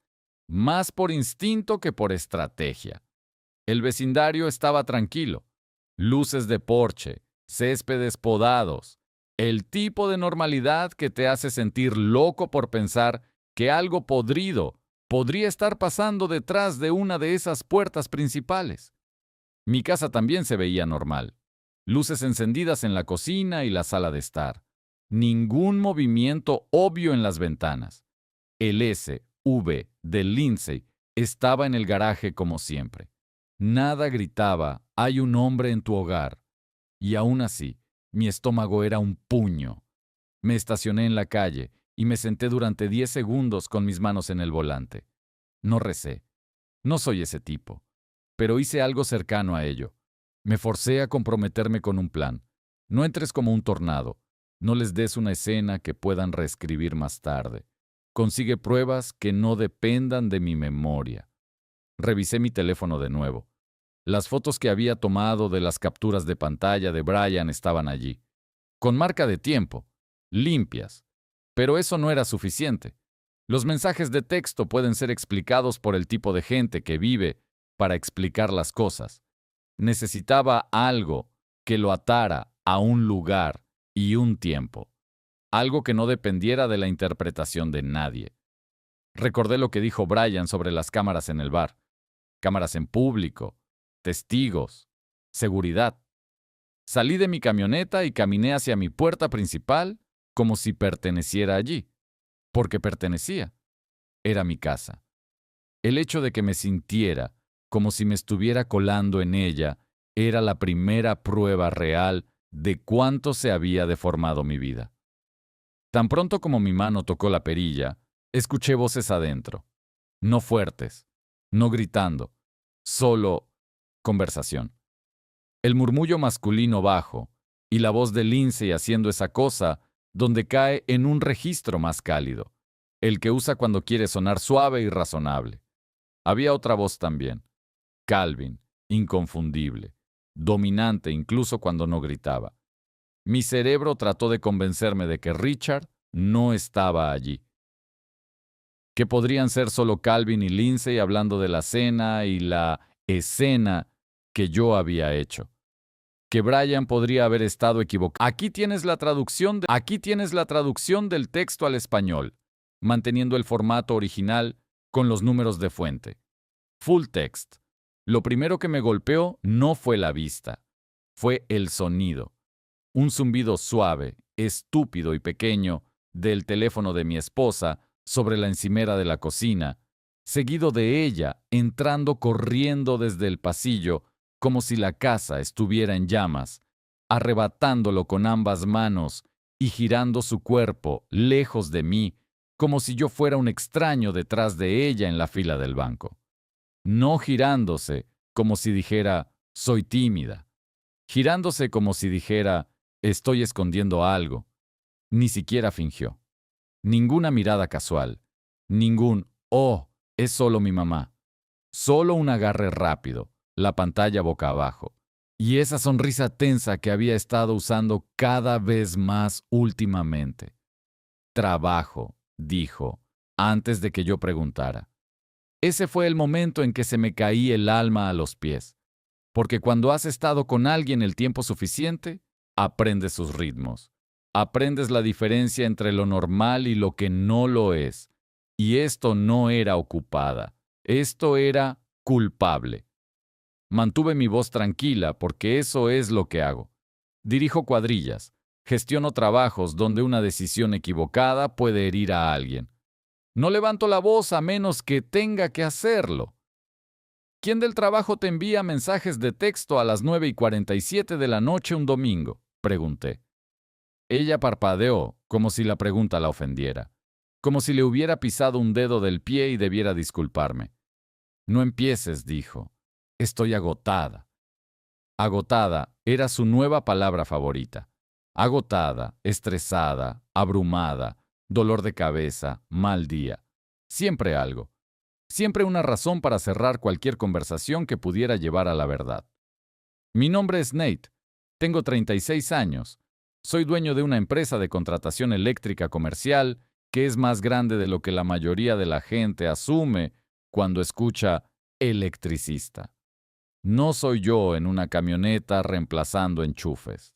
más por instinto que por estrategia. El vecindario estaba tranquilo, luces de porche, céspedes podados, el tipo de normalidad que te hace sentir loco por pensar que algo podrido podría estar pasando detrás de una de esas puertas principales. Mi casa también se veía normal. Luces encendidas en la cocina y la sala de estar. Ningún movimiento obvio en las ventanas. El SUV de Lindsay estaba en el garaje como siempre. Nada gritaba, hay un hombre en tu hogar. Y aún así, mi estómago era un puño. Me estacioné en la calle y me senté durante 10 segundos con mis manos en el volante. No recé. No soy ese tipo. Pero hice algo cercano a ello. Me forcé a comprometerme con un plan. No entres como un tornado. No les des una escena que puedan reescribir más tarde. Consigue pruebas que no dependan de mi memoria. Revisé mi teléfono de nuevo. Las fotos que había tomado de las capturas de pantalla de Brian estaban allí, con marca de tiempo, limpias. Pero eso no era suficiente. Los mensajes de texto pueden ser explicados por el tipo de gente que vive para explicar las cosas. Necesitaba algo que lo atara a un lugar y un tiempo. Algo que no dependiera de la interpretación de nadie. Recordé lo que dijo Brian sobre las cámaras en el bar. Cámaras en público, testigos, seguridad. Salí de mi camioneta y caminé hacia mi puerta principal como si perteneciera allí. Porque pertenecía. Era mi casa. El hecho de que me sintiera como si me estuviera colando en ella era la primera prueba real de cuánto se había deformado mi vida. Tan pronto como mi mano tocó la perilla, escuché voces adentro. No fuertes, no gritando, solo conversación. El murmullo masculino bajo y la voz de Lindsay haciendo esa cosa donde cae en un registro más cálido, el que usa cuando quiere sonar suave y razonable. Había otra voz también, Calvin, inconfundible, dominante incluso cuando no gritaba. Mi cerebro trató de convencerme de que Richard no estaba allí, que podrían ser solo Calvin y Lindsay hablando de la cena y la escena que yo había hecho, que Brian podría haber estado equivocado. Aquí tienes la traducción del texto al español, manteniendo el formato original con los números de fuente. Full text. Lo primero que me golpeó no fue la vista, fue el sonido. Un zumbido suave, estúpido y pequeño del teléfono de mi esposa sobre la encimera de la cocina, seguido de ella entrando corriendo desde el pasillo como si la casa estuviera en llamas, arrebatándolo con ambas manos y girando su cuerpo lejos de mí como si yo fuera un extraño detrás de ella en la fila del banco. No girándose como si dijera, soy tímida. Girándose como si dijera, estoy escondiendo algo. Ni siquiera fingió. Ninguna mirada casual. Ningún, oh, es solo mi mamá. Solo un agarre rápido, la pantalla boca abajo. Y esa sonrisa tensa que había estado usando cada vez más últimamente. Trabajo, dijo, antes de que yo preguntara. Ese fue el momento en que se me caía el alma a los pies. Porque cuando has estado con alguien el tiempo suficiente, aprendes sus ritmos. Aprendes la diferencia entre lo normal y lo que no lo es. Y esto no era ocupada. Esto era culpable. Mantuve mi voz tranquila porque eso es lo que hago. Dirijo cuadrillas. Gestiono trabajos donde una decisión equivocada puede herir a alguien. No levanto la voz a menos que tenga que hacerlo. ¿Quién del trabajo te envía mensajes de texto a las 9:47 de la noche un domingo?, pregunté. Ella parpadeó, como si la pregunta la ofendiera, como si le hubiera pisado un dedo del pie y debiera disculparme. No empieces, dijo. Estoy agotada. Agotada era su nueva palabra favorita. Agotada, estresada, abrumada, dolor de cabeza, mal día. Siempre algo. Siempre una razón para cerrar cualquier conversación que pudiera llevar a la verdad. Mi nombre es Nate. Tengo 36 años. Soy dueño de una empresa de contratación eléctrica comercial que es más grande de lo que la mayoría de la gente asume cuando escucha electricista. No soy yo en una camioneta reemplazando enchufes.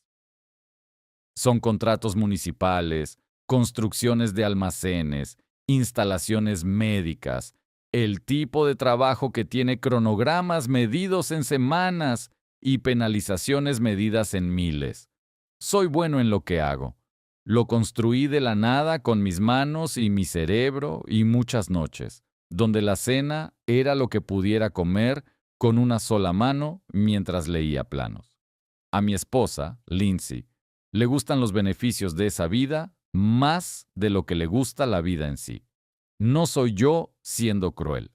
Son contratos municipales, construcciones de almacenes, instalaciones médicas, el tipo de trabajo que tiene cronogramas medidos en semanas y penalizaciones medidas en miles. Soy bueno en lo que hago. Lo construí de la nada con mis manos y mi cerebro y muchas noches, donde la cena era lo que pudiera comer con una sola mano mientras leía planos. A mi esposa, Lindsay, le gustan los beneficios de esa vida más de lo que le gusta la vida en sí. No soy yo siendo cruel.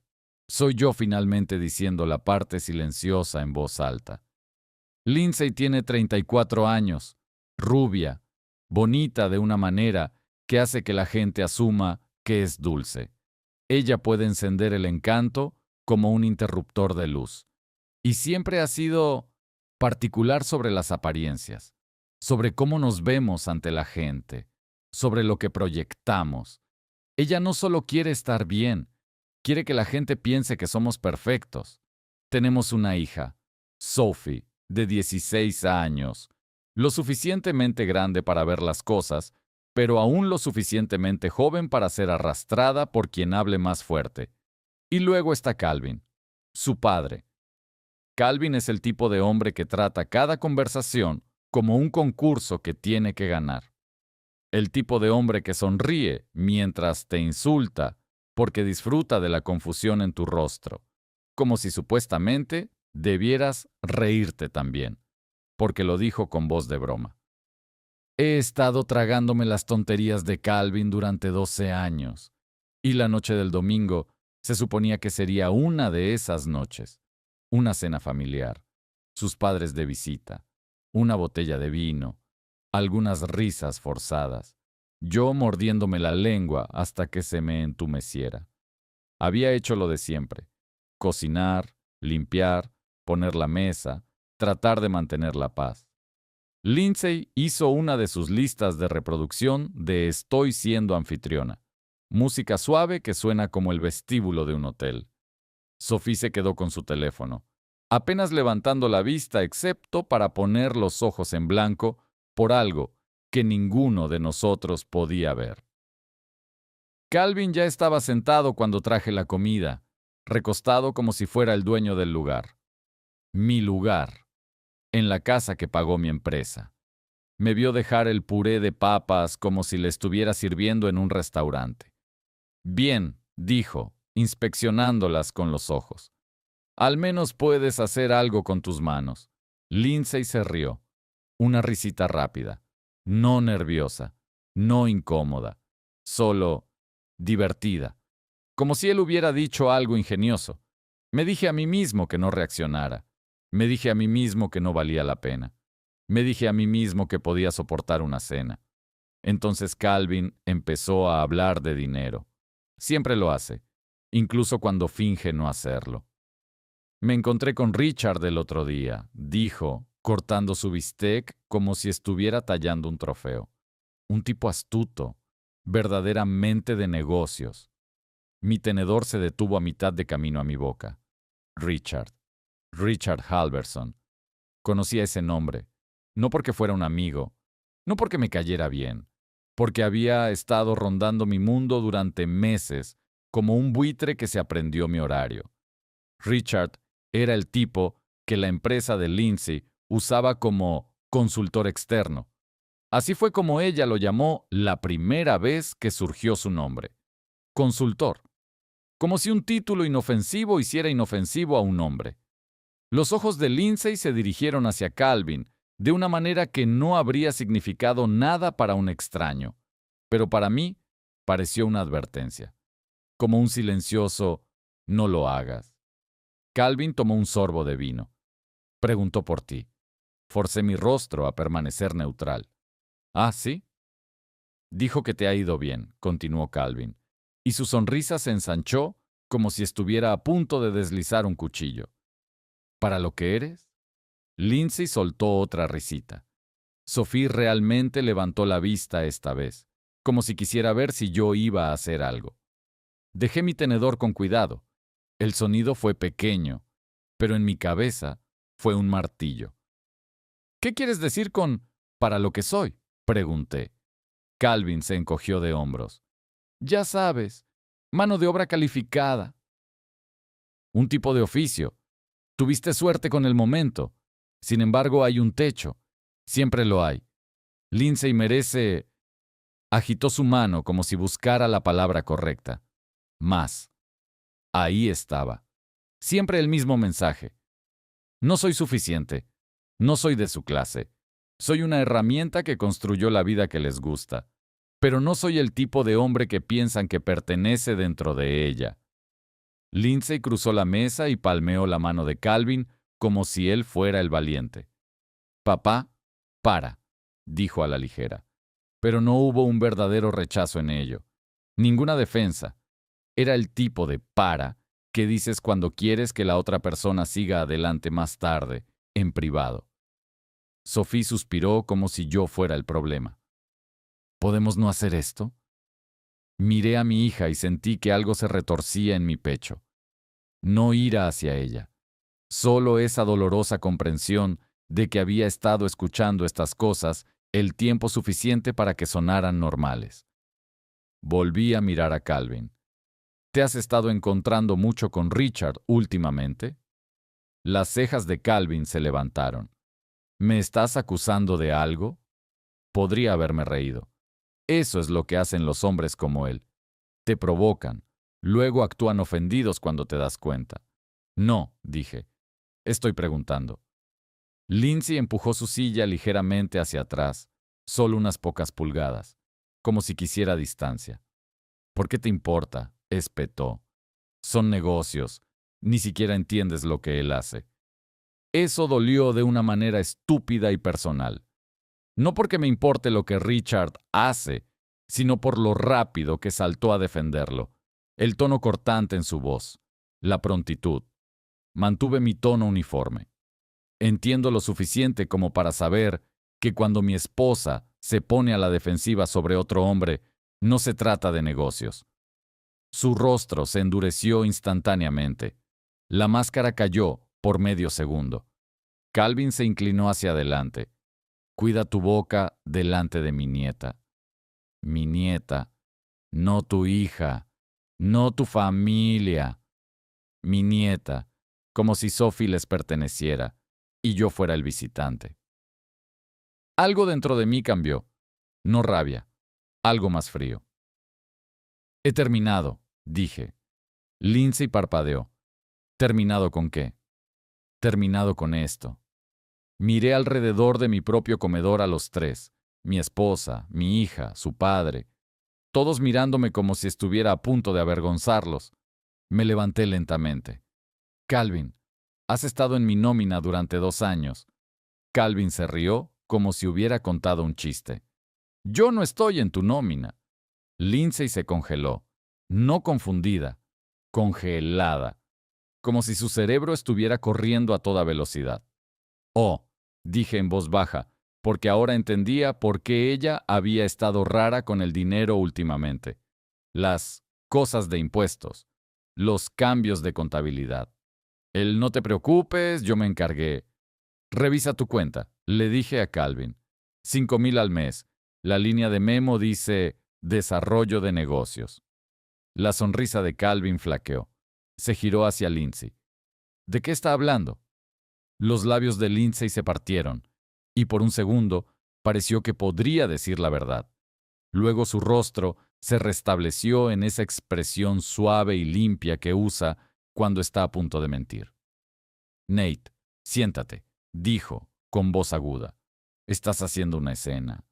Soy yo finalmente diciendo la parte silenciosa en voz alta. Lindsay tiene 34 años, rubia, bonita de una manera que hace que la gente asuma que es dulce. Ella puede encender el encanto como un interruptor de luz. Y siempre ha sido particular sobre las apariencias, sobre cómo nos vemos ante la gente, sobre lo que proyectamos. Ella no solo quiere estar bien, quiere que la gente piense que somos perfectos. Tenemos una hija, Sophie, de 16 años, lo suficientemente grande para ver las cosas, pero aún lo suficientemente joven para ser arrastrada por quien hable más fuerte. Y luego está Calvin, su padre. Calvin es el tipo de hombre que trata cada conversación como un concurso que tiene que ganar. El tipo de hombre que sonríe mientras te insulta porque disfruta de la confusión en tu rostro, como si supuestamente debieras reírte también, porque lo dijo con voz de broma. He estado tragándome las tonterías de Calvin durante 12 años, y la noche del domingo se suponía que sería una de esas noches. Una cena familiar, sus padres de visita, una botella de vino, algunas risas forzadas, yo mordiéndome la lengua hasta que se me entumeciera. Había hecho lo de siempre: cocinar, limpiar, poner la mesa, tratar de mantener la paz. Lindsay hizo una de sus listas de reproducción de Estoy siendo anfitriona, música suave que suena como el vestíbulo de un hotel. Sophie se quedó con su teléfono, apenas levantando la vista excepto para poner los ojos en blanco por algo que ninguno de nosotros podía ver. Calvin ya estaba sentado cuando traje la comida, recostado como si fuera el dueño del lugar. Mi lugar, en la casa que pagó mi empresa. Me vio dejar el puré de papas como si le estuviera sirviendo en un restaurante. Bien, dijo, inspeccionándolas con los ojos. Al menos puedes hacer algo con tus manos. Lindsay se rió. Una risita rápida, no nerviosa, no incómoda, solo divertida, como si él hubiera dicho algo ingenioso. Me dije a mí mismo que no reaccionara. Me dije a mí mismo que no valía la pena. Me dije a mí mismo que podía soportar una cena. Entonces Calvin empezó a hablar de dinero. Siempre lo hace, incluso cuando finge no hacerlo. Me encontré con Richard el otro día, dijo, cortando su bistec como si estuviera tallando un trofeo. Un tipo astuto, verdaderamente de negocios. Mi tenedor se detuvo a mitad de camino a mi boca. Richard Halverson. Conocía ese nombre, no porque fuera un amigo, no porque me cayera bien, porque había estado rondando mi mundo durante meses como un buitre que se aprendió mi horario. Richard era el tipo que la empresa de Lindsay usaba como consultor externo. Así fue como ella lo llamó la primera vez que surgió su nombre. Consultor. Como si un título inofensivo hiciera inofensivo a un hombre. Los ojos de Lindsay se dirigieron hacia Calvin, de una manera que no habría significado nada para un extraño, pero para mí pareció una advertencia, como un silencioso «no lo hagas». Calvin tomó un sorbo de vino. Preguntó por ti. Forcé mi rostro a permanecer neutral. «¿Ah, sí?» Dijo que te ha ido bien, continuó Calvin, y su sonrisa se ensanchó como si estuviera a punto de deslizar un cuchillo. ¿Para lo que eres? Lindsay soltó otra risita. Sophie realmente levantó la vista esta vez, como si quisiera ver si yo iba a hacer algo. Dejé mi tenedor con cuidado. El sonido fue pequeño, pero en mi cabeza fue un martillo. ¿Qué quieres decir con «para lo que soy?», pregunté. Calvin se encogió de hombros. Ya sabes, mano de obra calificada. Un tipo de oficio. Tuviste suerte con el momento. Sin embargo, hay un techo. Siempre lo hay. Lindsay merece... Agitó su mano como si buscara la palabra correcta. Más. Ahí estaba. Siempre el mismo mensaje. No soy suficiente. No soy de su clase. Soy una herramienta que construyó la vida que les gusta. Pero no soy el tipo de hombre que piensan que pertenece dentro de ella. Lindsay cruzó la mesa y palmeó la mano de Calvin como si él fuera el valiente. Papá, para, dijo a la ligera. Pero no hubo un verdadero rechazo en ello. Ninguna defensa. Era el tipo de para que dices cuando quieres que la otra persona siga adelante más tarde, en privado. Sophie suspiró como si yo fuera el problema. ¿Podemos no hacer esto? Miré a mi hija y sentí que algo se retorcía en mi pecho. No ira hacia ella. Solo esa dolorosa comprensión de que había estado escuchando estas cosas el tiempo suficiente para que sonaran normales. Volví a mirar a Calvin. ¿Te has estado encontrando mucho con Richard últimamente? Las cejas de Calvin se levantaron. ¿Me estás acusando de algo? Podría haberme reído. Eso es lo que hacen los hombres como él. Te provocan. Luego actúan ofendidos cuando te das cuenta. No, dije. Estoy preguntando. Lindsay empujó su silla ligeramente hacia atrás, solo unas pocas pulgadas, como si quisiera distancia. ¿Por qué te importa?, espetó. Son negocios. Ni siquiera entiendes lo que él hace. Eso dolió de una manera estúpida y personal. No porque me importe lo que Richard hace, sino por lo rápido que saltó a defenderlo, el tono cortante en su voz, la prontitud. Mantuve mi tono uniforme. Entiendo lo suficiente como para saber que cuando mi esposa se pone a la defensiva sobre otro hombre, no se trata de negocios. Su rostro se endureció instantáneamente. La máscara cayó por medio segundo. Calvin se inclinó hacia adelante. Cuida tu boca delante de mi nieta. Mi nieta, no tu hija, no tu familia. Mi nieta, como si Sophie les perteneciera y yo fuera el visitante. Algo dentro de mí cambió. No rabia, algo más frío. He terminado, dije. Lindsay parpadeó. ¿Terminado con qué? Terminado con esto. Miré alrededor de mi propio comedor a los tres, mi esposa, mi hija, su padre, todos mirándome como si estuviera a punto de avergonzarlos. Me levanté lentamente. Calvin, has estado en mi nómina durante 2 años. Calvin se rió como si hubiera contado un chiste. Yo no estoy en tu nómina. Lindsay se congeló, no confundida, congelada, como si su cerebro estuviera corriendo a toda velocidad. Oh, dije en voz baja, porque ahora entendía por qué ella había estado rara con el dinero últimamente. Las cosas de impuestos, los cambios de contabilidad. El no te preocupes, yo me encargué. Revisa tu cuenta, le dije a Calvin. 5,000 al mes. La línea de memo dice desarrollo de negocios. La sonrisa de Calvin flaqueó. Se giró hacia Lindsay. ¿De qué está hablando? Los labios de Lindsay se partieron, y por un segundo pareció que podría decir la verdad. Luego su rostro se restableció en esa expresión suave y limpia que usa cuando está a punto de mentir. Nate, siéntate, dijo, con voz aguda. Estás haciendo una escena.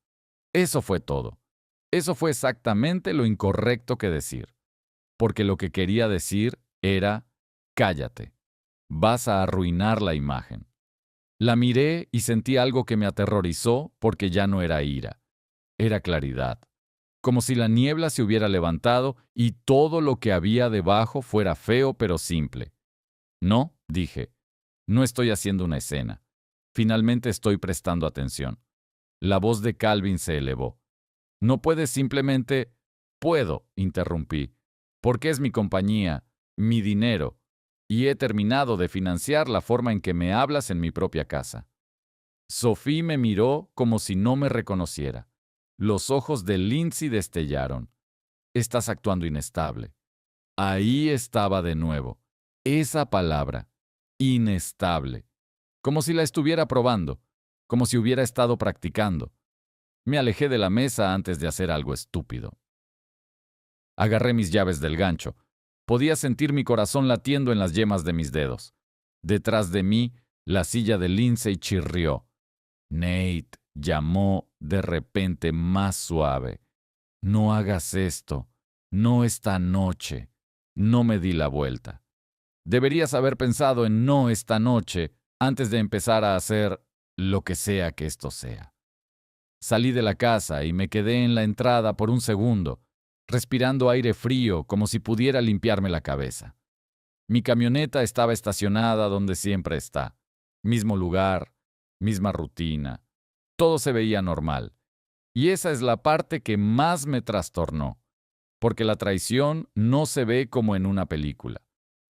Eso fue todo. Eso fue exactamente lo incorrecto que decir. Porque lo que quería decir era, cállate. Vas a arruinar la imagen. La miré y sentí algo que me aterrorizó porque ya no era ira. Era claridad. Como si la niebla se hubiera levantado y todo lo que había debajo fuera feo pero simple. No, dije. No estoy haciendo una escena. Finalmente estoy prestando atención. La voz de Calvin se elevó. No puedes simplemente... Puedo, interrumpí, porque es mi compañía, mi dinero, y he terminado de financiar la forma en que me hablas en mi propia casa. Sophie me miró como si no me reconociera. Los ojos de Lindsay destellaron. Estás actuando inestable. Ahí estaba de nuevo. Esa palabra. Inestable. Como si la estuviera probando. Como si hubiera estado practicando. Me alejé de la mesa antes de hacer algo estúpido. Agarré mis llaves del gancho. Podía sentir mi corazón latiendo en las yemas de mis dedos. Detrás de mí, la silla de Lindsay chirrió. Nate, llamó de repente más suave. No hagas esto. No esta noche. No me di la vuelta. Deberías haber pensado en no esta noche antes de empezar a hacer lo que sea que esto sea. Salí de la casa y me quedé en la entrada por un segundo, respirando aire frío como si pudiera limpiarme la cabeza. Mi camioneta estaba estacionada donde siempre está. Mismo lugar, misma rutina. Todo se veía normal. Y esa es la parte que más me trastornó. Porque la traición no se ve como en una película.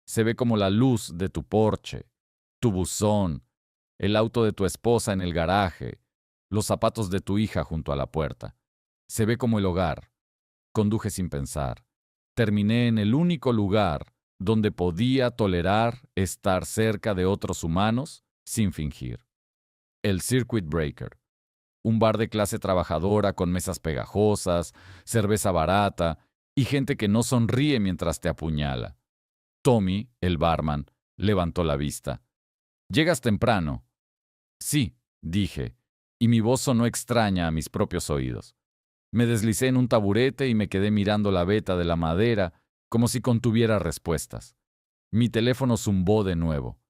Se ve como la luz de tu Porsche, tu buzón, el auto de tu esposa en el garaje, Los zapatos de tu hija junto a la puerta. Se ve como el hogar. Conduje sin pensar. Terminé en el único lugar donde podía tolerar estar cerca de otros humanos sin fingir. El Circuit Breaker. Un bar de clase trabajadora con mesas pegajosas, cerveza barata y gente que no sonríe mientras te apuñala. Tommy, el barman, levantó la vista. «¿Llegas temprano?» «Sí», dije, y mi voz sonó extraña a mis propios oídos. Me deslicé en un taburete y me quedé mirando la veta de la madera como si contuviera respuestas. Mi teléfono zumbó de nuevo.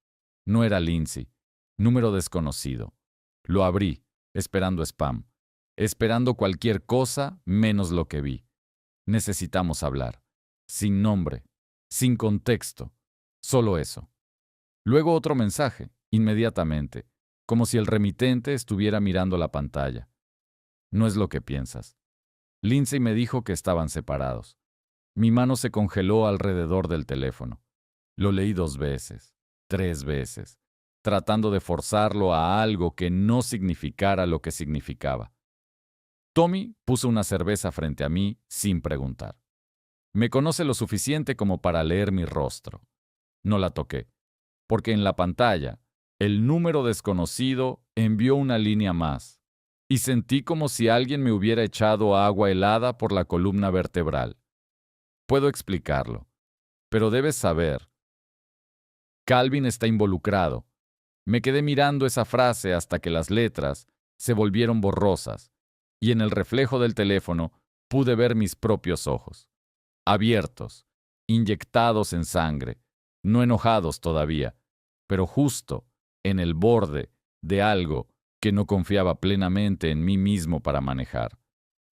No era Lindsay. Número desconocido. Lo abrí, esperando spam. Esperando cualquier cosa menos lo que vi. Necesitamos hablar. Sin nombre. Sin contexto. Solo eso. Luego otro mensaje, inmediatamente, como si el remitente estuviera mirando la pantalla. No es lo que piensas. Lindsay me dijo que estaban separados. Mi mano se congeló alrededor del teléfono. Lo leí 2 veces, 3 veces, tratando de forzarlo a algo que no significara lo que significaba. Tommy puso una cerveza frente a mí sin preguntar. Me conoce lo suficiente como para leer mi rostro. No la toqué, porque en la pantalla, el número desconocido envió una línea más, y sentí como si alguien me hubiera echado agua helada por la columna vertebral. Puedo explicarlo, pero debes saber. Calvin está involucrado. Me quedé mirando esa frase hasta que las letras se volvieron borrosas, y en el reflejo del teléfono pude ver mis propios ojos. Abiertos, inyectados en sangre, no enojados todavía, pero justo en el borde de algo que no confiaba plenamente en mí mismo para manejar.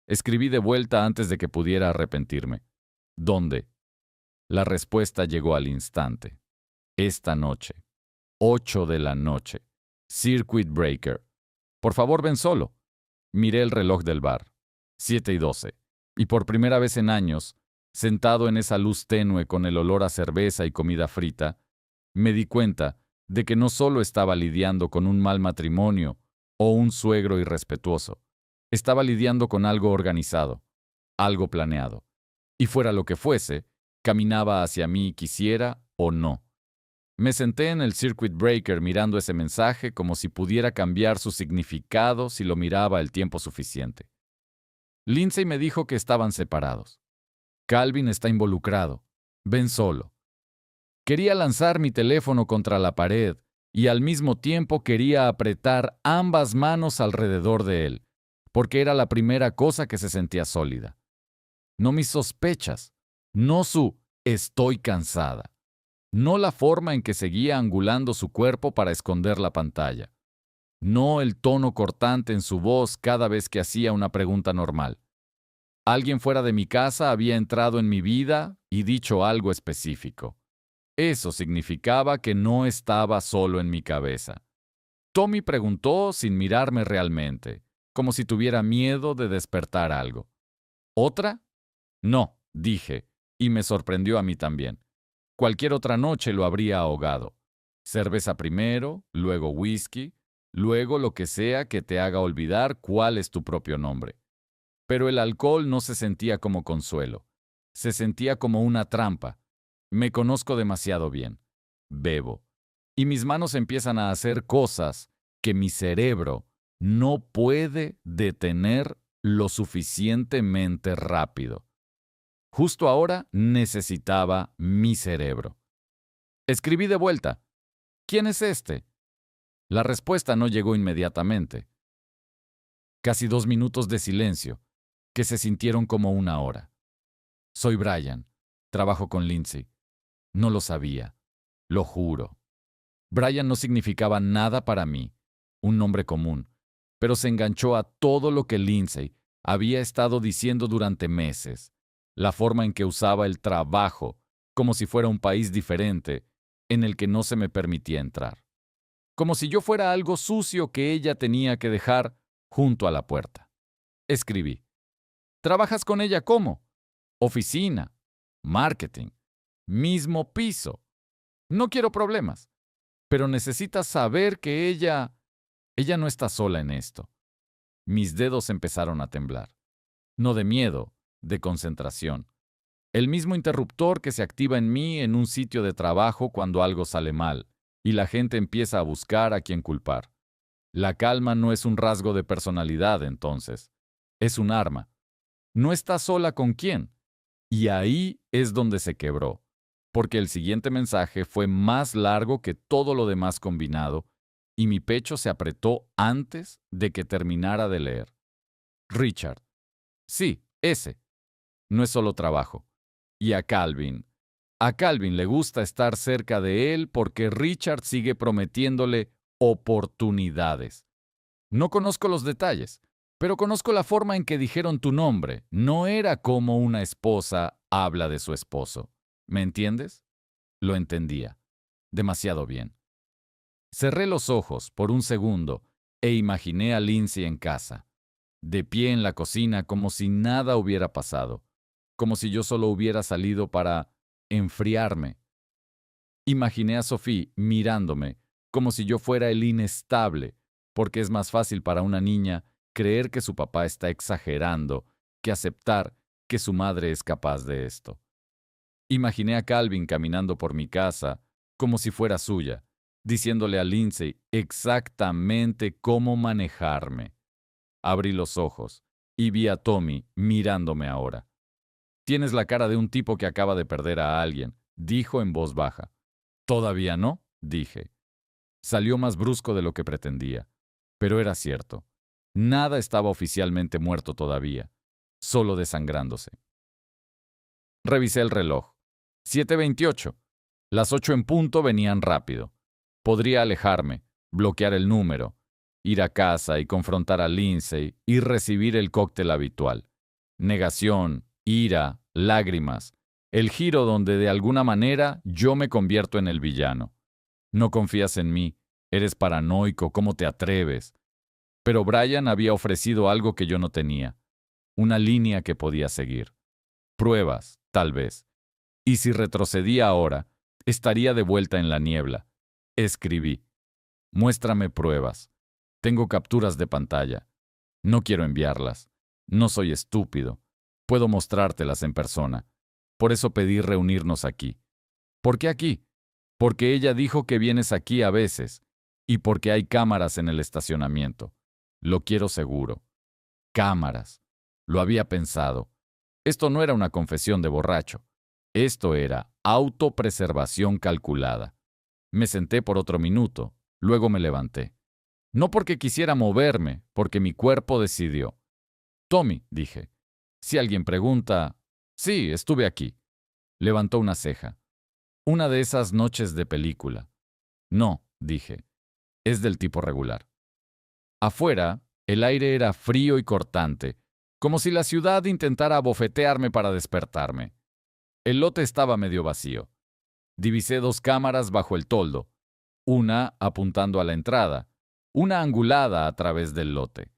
Escribí de vuelta antes de que pudiera arrepentirme. ¿Dónde? La respuesta llegó al instante. Esta noche. 8 de la noche. Circuit Breaker. Por favor, ven solo. Miré el reloj del bar. 7:12. Y por primera vez en años, sentado en esa luz tenue con el olor a cerveza y comida frita, me di cuenta de que no solo estaba lidiando con un mal matrimonio o un suegro irrespetuoso. Estaba lidiando con algo organizado, algo planeado. Y fuera lo que fuese, caminaba hacia mí quisiera o no. Me senté en el Circuit Breaker mirando ese mensaje como si pudiera cambiar su significado si lo miraba el tiempo suficiente. Lindsay me dijo que estaban separados. Calvin está involucrado. Ven solo. Quería lanzar mi teléfono contra la pared y al mismo tiempo quería apretar ambas manos alrededor de él, porque era la primera cosa que se sentía sólida. No mis sospechas, no su «estoy cansada». No la forma en que seguía angulando su cuerpo para esconder la pantalla. No el tono cortante en su voz cada vez que hacía una pregunta normal. Alguien fuera de mi casa había entrado en mi vida y dicho algo específico. Eso significaba que no estaba solo en mi cabeza. Tommy preguntó sin mirarme realmente, como si tuviera miedo de despertar algo. ¿Otra? No, dije, y me sorprendió a mí también. Cualquier otra noche lo habría ahogado. Cerveza primero, luego whisky, luego lo que sea que te haga olvidar cuál es tu propio nombre. Pero el alcohol no se sentía como consuelo. Se sentía como una trampa. Me conozco demasiado bien. Bebo. Y mis manos empiezan a hacer cosas que mi cerebro no puede detener lo suficientemente rápido. Justo ahora necesitaba mi cerebro. Escribí de vuelta. ¿Quién es este? La respuesta no llegó inmediatamente. Casi 2 minutos de silencio, que se sintieron como 1 hora. Soy Brian. Trabajo con Lindsay. No lo sabía. Lo juro. Brian no significaba nada para mí, un nombre común, pero se enganchó a todo lo que Lindsay había estado diciendo durante meses. La forma en que usaba el trabajo, como si fuera un país diferente, en el que no se me permitía entrar. Como si yo fuera algo sucio que ella tenía que dejar junto a la puerta. Escribí. ¿Trabajas con ella cómo? Oficina, marketing, mismo piso. No quiero problemas, pero necesitas saber que ella no está sola en esto. Mis dedos empezaron a temblar. No de miedo, de concentración. El mismo interruptor que se activa en mí en un sitio de trabajo cuando algo sale mal, y la gente empieza a buscar a quién culpar. La calma no es un rasgo de personalidad, entonces. Es un arma. No está sola con quién. Y ahí es donde se quebró, porque el siguiente mensaje fue más largo que todo lo demás combinado, y mi pecho se apretó antes de que terminara de leer. Richard. Sí, ese. No es solo trabajo. Y a Calvin. A Calvin le gusta estar cerca de él porque Richard sigue prometiéndole oportunidades. No conozco los detalles, pero conozco la forma en que dijeron tu nombre. No era como una esposa habla de su esposo. ¿Me entiendes? Lo entendía. Demasiado bien. Cerré los ojos por un segundo e imaginé a Lindsay en casa, de pie en la cocina como si nada hubiera pasado, como si yo solo hubiera salido para enfriarme. Imaginé a Sophie mirándome, como si yo fuera el inestable, porque es más fácil para una niña creer que su papá está exagerando que aceptar que su madre es capaz de esto. Imaginé a Calvin caminando por mi casa, como si fuera suya, diciéndole a Lindsay exactamente cómo manejarme. Abrí los ojos y vi a Tommy mirándome ahora. Tienes la cara de un tipo que acaba de perder a alguien, dijo en voz baja. Todavía no, dije. Salió más brusco de lo que pretendía. Pero era cierto. Nada estaba oficialmente muerto todavía, solo desangrándose. Revisé el reloj. 7:28. Las 8 en punto venían rápido. Podría alejarme, bloquear el número, ir a casa y confrontar a Lindsay y recibir el cóctel habitual. Negación, ira, lágrimas. El giro donde de alguna manera yo me convierto en el villano. No confías en mí, eres paranoico, ¿cómo te atreves? Pero Brian había ofrecido algo que yo no tenía. Una línea que podía seguir. Pruebas, tal vez. Y si retrocedía ahora, estaría de vuelta en la niebla. Escribí. Muéstrame pruebas. Tengo capturas de pantalla. No quiero enviarlas. No soy estúpido. Puedo mostrártelas en persona. Por eso pedí reunirnos aquí. ¿Por qué aquí? Porque ella dijo que vienes aquí a veces. Y porque hay cámaras en el estacionamiento. Lo quiero seguro. Cámaras. Lo había pensado. Esto no era una confesión de borracho. Esto era autopreservación calculada. Me senté por otro minuto, luego me levanté. No porque quisiera moverme, porque mi cuerpo decidió. Tommy, dije. Si alguien pregunta, sí, estuve aquí. Levantó una ceja. Una de esas noches de película. No, dije. Es del tipo regular. Afuera, el aire era frío y cortante, como si la ciudad intentara abofetearme para despertarme. El lote estaba medio vacío. Divisé 2 cámaras bajo el toldo, una apuntando a la entrada, una angulada a través del lote.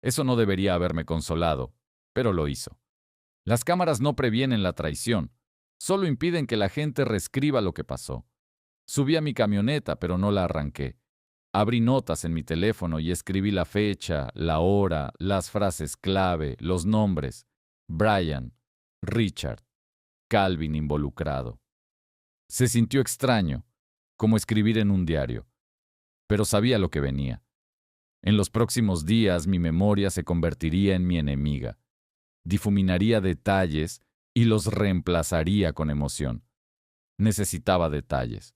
Eso no debería haberme consolado, pero lo hizo. Las cámaras no previenen la traición, solo impiden que la gente reescriba lo que pasó. Subí a mi camioneta, pero no la arranqué. Abrí notas en mi teléfono y escribí la fecha, la hora, las frases clave, los nombres. Brian, Richard, Calvin involucrado. Se sintió extraño, como escribir en un diario, pero sabía lo que venía. En los próximos días mi memoria se convertiría en mi enemiga. Difuminaría detalles y los reemplazaría con emoción. Necesitaba detalles.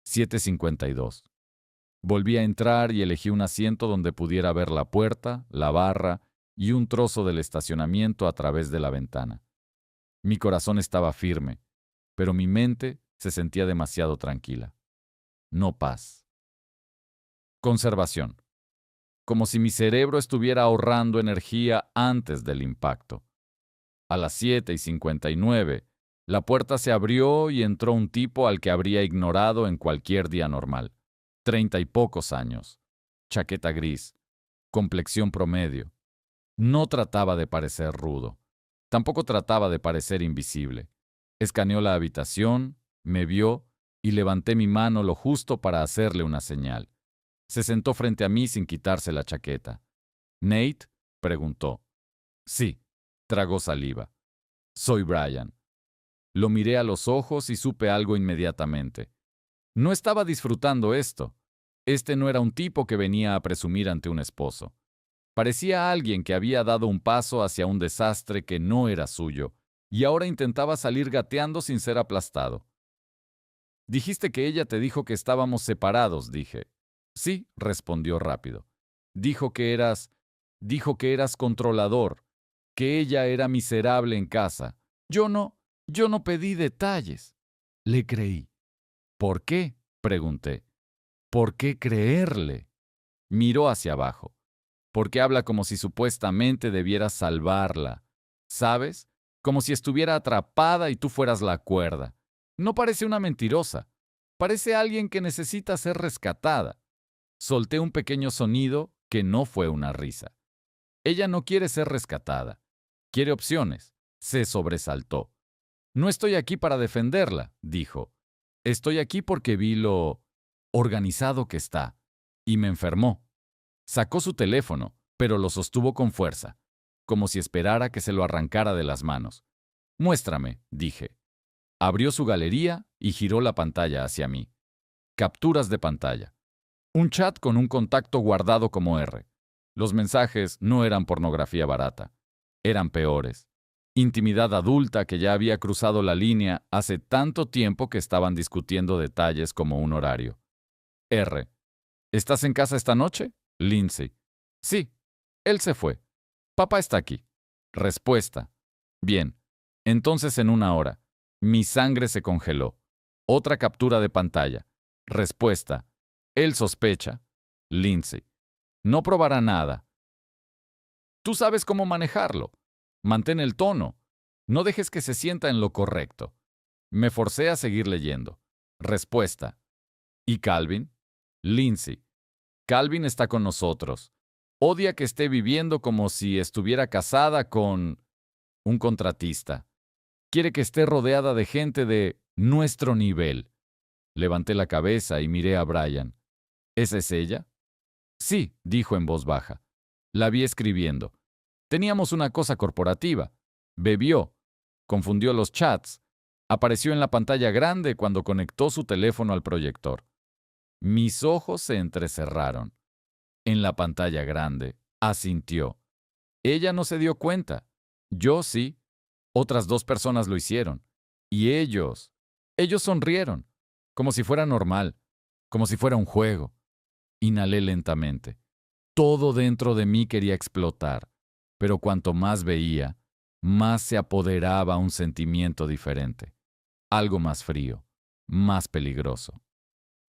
7:52. Volví a entrar y elegí un asiento donde pudiera ver la puerta, la barra y un trozo del estacionamiento a través de la ventana. Mi corazón estaba firme, pero mi mente se sentía demasiado tranquila. No paz. Conservación. Como si mi cerebro estuviera ahorrando energía antes del impacto. A las 7:59, la puerta se abrió y entró un tipo al que habría ignorado en cualquier día normal. 30 y pocos años. Chaqueta gris. Complexión promedio. No trataba de parecer rudo. Tampoco trataba de parecer invisible. Escaneó la habitación, me vio y levanté mi mano lo justo para hacerle una señal. Se sentó frente a mí sin quitarse la chaqueta. ¿Nate? Preguntó. Sí, tragó saliva. Soy Brian. Lo miré a los ojos y supe algo inmediatamente. No estaba disfrutando esto. Este no era un tipo que venía a presumir ante un esposo. Parecía alguien que había dado un paso hacia un desastre que no era suyo, y ahora intentaba salir gateando sin ser aplastado. Dijiste que ella te dijo que estábamos separados, dije. Sí, respondió rápido. Dijo que eras controlador, que ella era miserable en casa. Yo no pedí detalles. Le creí. ¿Por qué? Pregunté. ¿Por qué creerle? Miró hacia abajo. Porque habla como si supuestamente debieras salvarla. ¿Sabes? Como si estuviera atrapada y tú fueras la cuerda. No parece una mentirosa. Parece alguien que necesita ser rescatada. Solté un pequeño sonido que no fue una risa. Ella no quiere ser rescatada. Quiere opciones. Se sobresaltó. No estoy aquí para defenderla, dijo. Estoy aquí porque vi lo organizado que está. Y me enfermó. Sacó su teléfono, pero lo sostuvo con fuerza, como si esperara que se lo arrancara de las manos. Muéstrame, dije. Abrió su galería y giró la pantalla hacia mí. Capturas de pantalla. Un chat con un contacto guardado como R. Los mensajes no eran pornografía barata. Eran peores. Intimidad adulta que ya había cruzado la línea hace tanto tiempo que estaban discutiendo detalles como un horario. R. ¿Estás en casa esta noche? Lindsay. Sí. Él se fue. Papá está aquí. Respuesta. Bien. Entonces en una hora. Mi sangre se congeló. Otra captura de pantalla. Respuesta. Él sospecha. Lindsay. No probará nada. Tú sabes cómo manejarlo. Mantén el tono. No dejes que se sienta en lo correcto. Me forcé a seguir leyendo. Respuesta. ¿Y Calvin? Lindsay. Calvin está con nosotros. Odia que esté viviendo como si estuviera casada con un contratista. Quiere que esté rodeada de gente de nuestro nivel. Levanté la cabeza y miré a Brian. ¿Esa es ella? Sí, dijo en voz baja. La vi escribiendo. Teníamos una cosa corporativa. Bebió. Confundió los chats. Apareció en la pantalla grande cuando conectó su teléfono al proyector. Mis ojos se entrecerraron. En la pantalla grande, asintió. Ella no se dio cuenta. Yo sí. Otras dos personas lo hicieron. Y ellos sonrieron, como si fuera normal, como si fuera un juego. Inhalé lentamente. Todo dentro de mí quería explotar, pero cuanto más veía, más se apoderaba un sentimiento diferente. Algo más frío, más peligroso.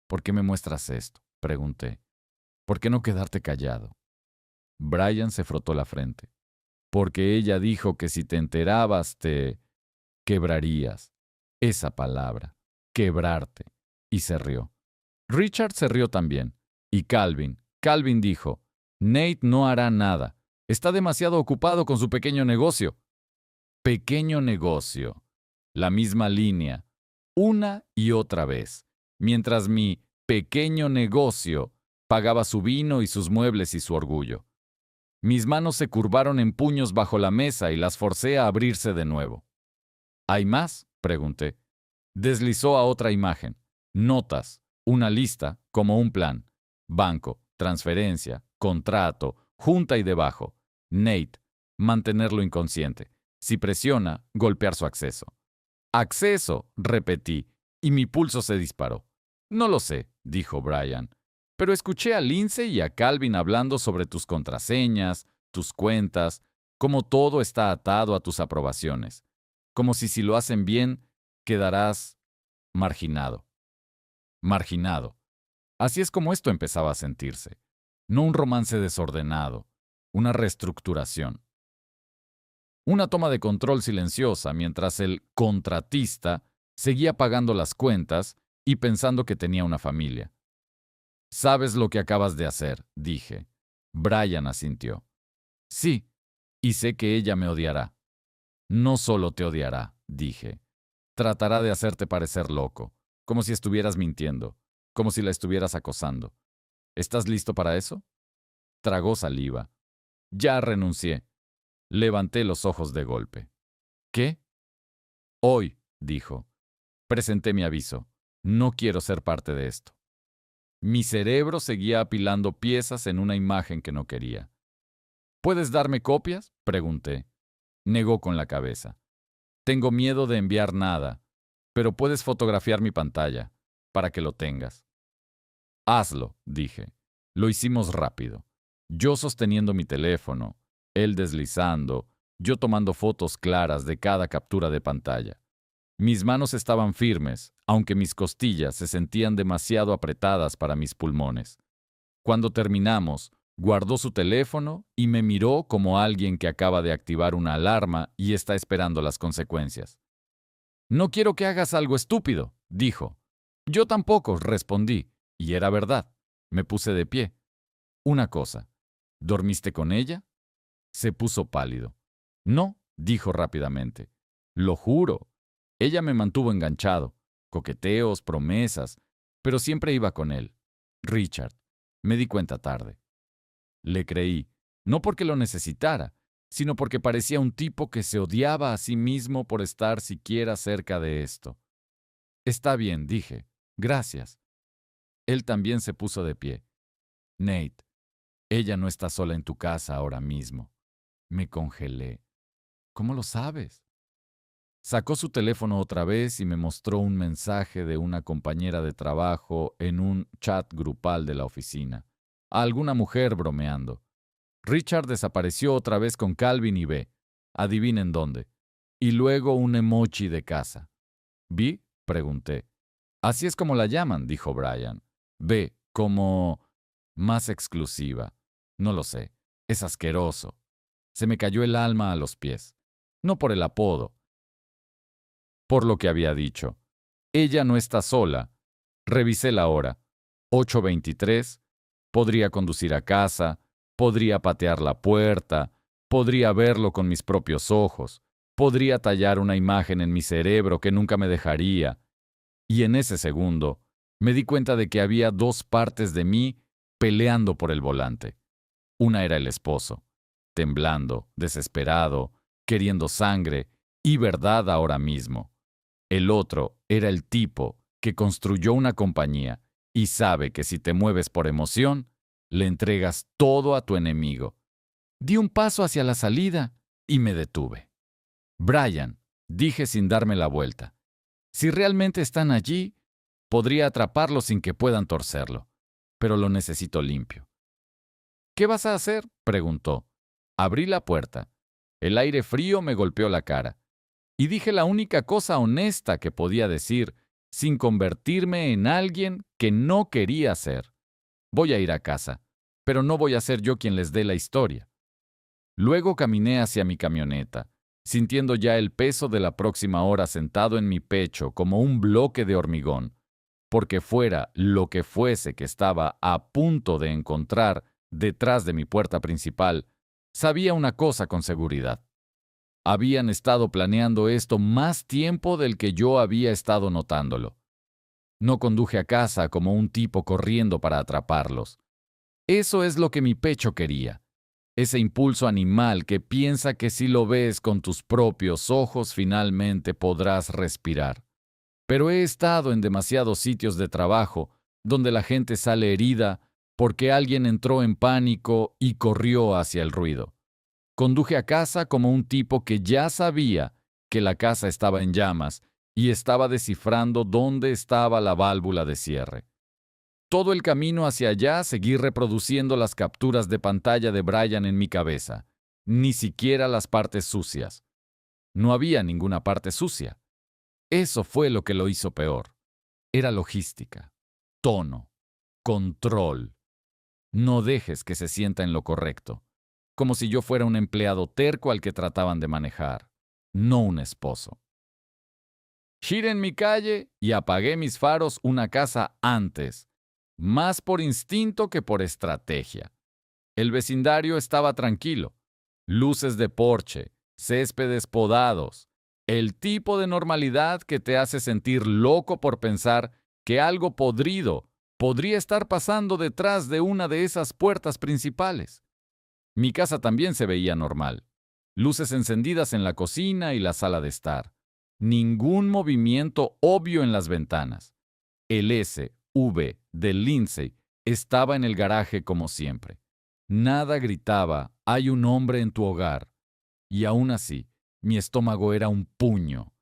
¿Por qué me muestras esto? Pregunté. ¿Por qué no quedarte callado? Brian se frotó la frente. Porque ella dijo que si te enterabas te quebrarías. Esa palabra, quebrarte. Y se rió. Richard se rió también. Y Calvin dijo, Nate no hará nada. Está demasiado ocupado con su pequeño negocio. Pequeño negocio. La misma línea. Una y otra vez. Mientras mi pequeño negocio pagaba su vino y sus muebles y su orgullo. Mis manos se curvaron en puños bajo la mesa y las forcé a abrirse de nuevo. ¿Hay más? Pregunté. Deslizó a otra imagen. Notas. Una lista, como un plan. Banco, transferencia, contrato, junta y debajo. Nate. Mantenerlo inconsciente. Si presiona, golpear su acceso. Acceso, repetí, y mi pulso se disparó. No lo sé, dijo Brian. Pero escuché a Lindsay y a Calvin hablando sobre tus contraseñas, tus cuentas, cómo todo está atado a tus aprobaciones. Como si lo hacen bien, quedarás marginado. Marginado. Así es como esto empezaba a sentirse. No un romance desordenado, una reestructuración. Una toma de control silenciosa mientras el contratista seguía pagando las cuentas y pensando que tenía una familia. «Sabes lo que acabas de hacer», dije. Brian asintió. «Sí, y sé que ella me odiará». «No solo te odiará», dije. «Tratará de hacerte parecer loco, como si estuvieras mintiendo, como si la estuvieras acosando. ¿Estás listo para eso?» Tragó saliva. Ya renuncié. Levanté los ojos de golpe. ¿Qué? Hoy, dijo. Presenté mi aviso. No quiero ser parte de esto. Mi cerebro seguía apilando piezas en una imagen que no quería. ¿Puedes darme copias?, pregunté. Negó con la cabeza. Tengo miedo de enviar nada, pero puedes fotografiar mi pantalla, para que lo tengas. Hazlo, dije. Lo hicimos rápido. Yo sosteniendo mi teléfono, él deslizando, yo tomando fotos claras de cada captura de pantalla. Mis manos estaban firmes, aunque mis costillas se sentían demasiado apretadas para mis pulmones. Cuando terminamos, guardó su teléfono y me miró como alguien que acaba de activar una alarma y está esperando las consecuencias. No quiero que hagas algo estúpido, dijo. Yo tampoco, respondí, y era verdad. Me puse de pie. Una cosa, ¿dormiste con ella? Se puso pálido. No, dijo rápidamente. Lo juro. Ella me mantuvo enganchado, coqueteos, promesas, pero siempre iba con él. Richard. Me di cuenta tarde. Le creí, no porque lo necesitara, sino porque parecía un tipo que se odiaba a sí mismo por estar siquiera cerca de esto. Está bien, dije. Gracias. Él también se puso de pie. Nate, ella no está sola en tu casa ahora mismo. Me congelé. ¿Cómo lo sabes? Sacó su teléfono otra vez y me mostró un mensaje de una compañera de trabajo en un chat grupal de la oficina. A alguna mujer bromeando. Richard desapareció otra vez con Calvin y B. Adivinen dónde. Y luego un emoji de casa. ¿B? Pregunté. Así es como la llaman, dijo Brian. B, como más exclusiva. No lo sé. Es asqueroso. Se me cayó el alma a los pies. No por el apodo. Por lo que había dicho. Ella no está sola. Revisé la hora. 8:23. Podría conducir a casa. Podría patear la puerta. Podría verlo con mis propios ojos. Podría tallar una imagen en mi cerebro que nunca me dejaría. Y en ese segundo, me di cuenta de que había dos partes de mí peleando por el volante. Una era el esposo, temblando, desesperado, queriendo sangre y verdad ahora mismo. El otro era el tipo que construyó una compañía y sabe que si te mueves por emoción, le entregas todo a tu enemigo. Di un paso hacia la salida y me detuve. Brian, dije sin darme la vuelta. Si realmente están allí, podría atraparlo sin que puedan torcerlo, pero lo necesito limpio. ¿Qué vas a hacer?, preguntó. Abrí la puerta. El aire frío me golpeó la cara. Y dije la única cosa honesta que podía decir, sin convertirme en alguien que no quería ser. Voy a ir a casa, pero no voy a ser yo quien les dé la historia. Luego caminé hacia mi camioneta, sintiendo ya el peso de la próxima hora sentado en mi pecho como un bloque de hormigón, porque fuera lo que fuese que estaba a punto de encontrar detrás de mi puerta principal, sabía una cosa con seguridad. Habían estado planeando esto más tiempo del que yo había estado notándolo. No conduje a casa como un tipo corriendo para atraparlos. Eso es lo que mi pecho quería. Ese impulso animal que piensa que si lo ves con tus propios ojos finalmente podrás respirar. Pero he estado en demasiados sitios de trabajo donde la gente sale herida porque alguien entró en pánico y corrió hacia el ruido. Conduje a casa como un tipo que ya sabía que la casa estaba en llamas y estaba descifrando dónde estaba la válvula de cierre. Todo el camino hacia allá seguí reproduciendo las capturas de pantalla de Brian en mi cabeza, ni siquiera las partes sucias. No había ninguna parte sucia. Eso fue lo que lo hizo peor. Era logística, tono, control. No dejes que se sienta en lo correcto, como si yo fuera un empleado terco al que trataban de manejar, no un esposo. Giré en mi calle y apagué mis faros una casa antes, más por instinto que por estrategia. El vecindario estaba tranquilo, luces de porche, céspedes podados, el tipo de normalidad que te hace sentir loco por pensar que algo podrido podría estar pasando detrás de una de esas puertas principales. Mi casa también se veía normal. Luces encendidas en la cocina y la sala de estar. Ningún movimiento obvio en las ventanas. El SUV de Lindsay estaba en el garaje como siempre. Nada gritaba, hay un hombre en tu hogar. Y aún así, mi estómago era un puño.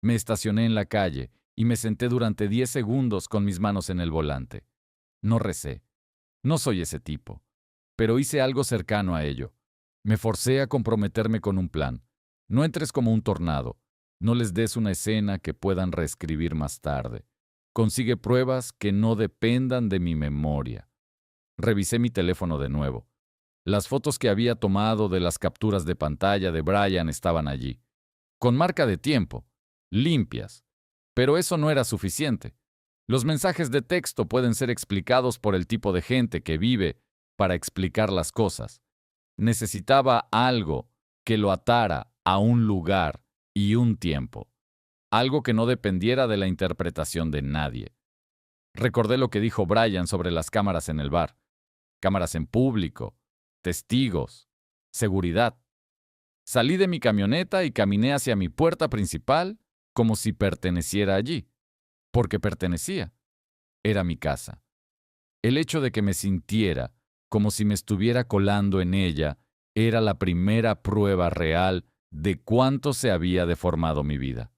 Me estacioné en la calle y me senté durante 10 segundos con mis manos en el volante. No recé. No soy ese tipo. Pero hice algo cercano a ello. Me forcé a comprometerme con un plan. No entres como un tornado. No les des una escena que puedan reescribir más tarde. Consigue pruebas que no dependan de mi memoria. Revisé mi teléfono de nuevo. Las fotos que había tomado de las capturas de pantalla de Brian estaban allí, con marca de tiempo, limpias. Pero eso no era suficiente. Los mensajes de texto pueden ser explicados por el tipo de gente que vive para explicar las cosas. Necesitaba algo que lo atara a un lugar y un tiempo. Algo que no dependiera de la interpretación de nadie. Recordé lo que dijo Brian sobre las cámaras en el bar. Cámaras en público, testigos, seguridad. Salí de mi camioneta y caminé hacia mi puerta principal como si perteneciera allí. Porque pertenecía. Era mi casa. El hecho de que me sintiera como si me estuviera colando en ella era la primera prueba real de cuánto se había deformado mi vida.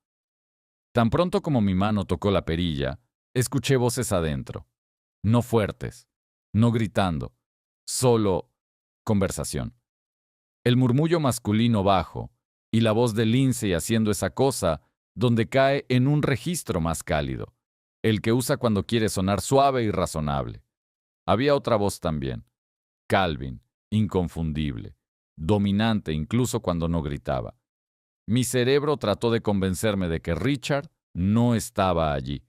Tan pronto como mi mano tocó la perilla, escuché voces adentro. No fuertes, no gritando, solo conversación. El murmullo masculino bajo y la voz de Lindsay haciendo esa cosa donde cae en un registro más cálido, el que usa cuando quiere sonar suave y razonable. Había otra voz también, Calvin, inconfundible, dominante incluso cuando no gritaba. Mi cerebro trató de convencerme de que Richard no estaba allí.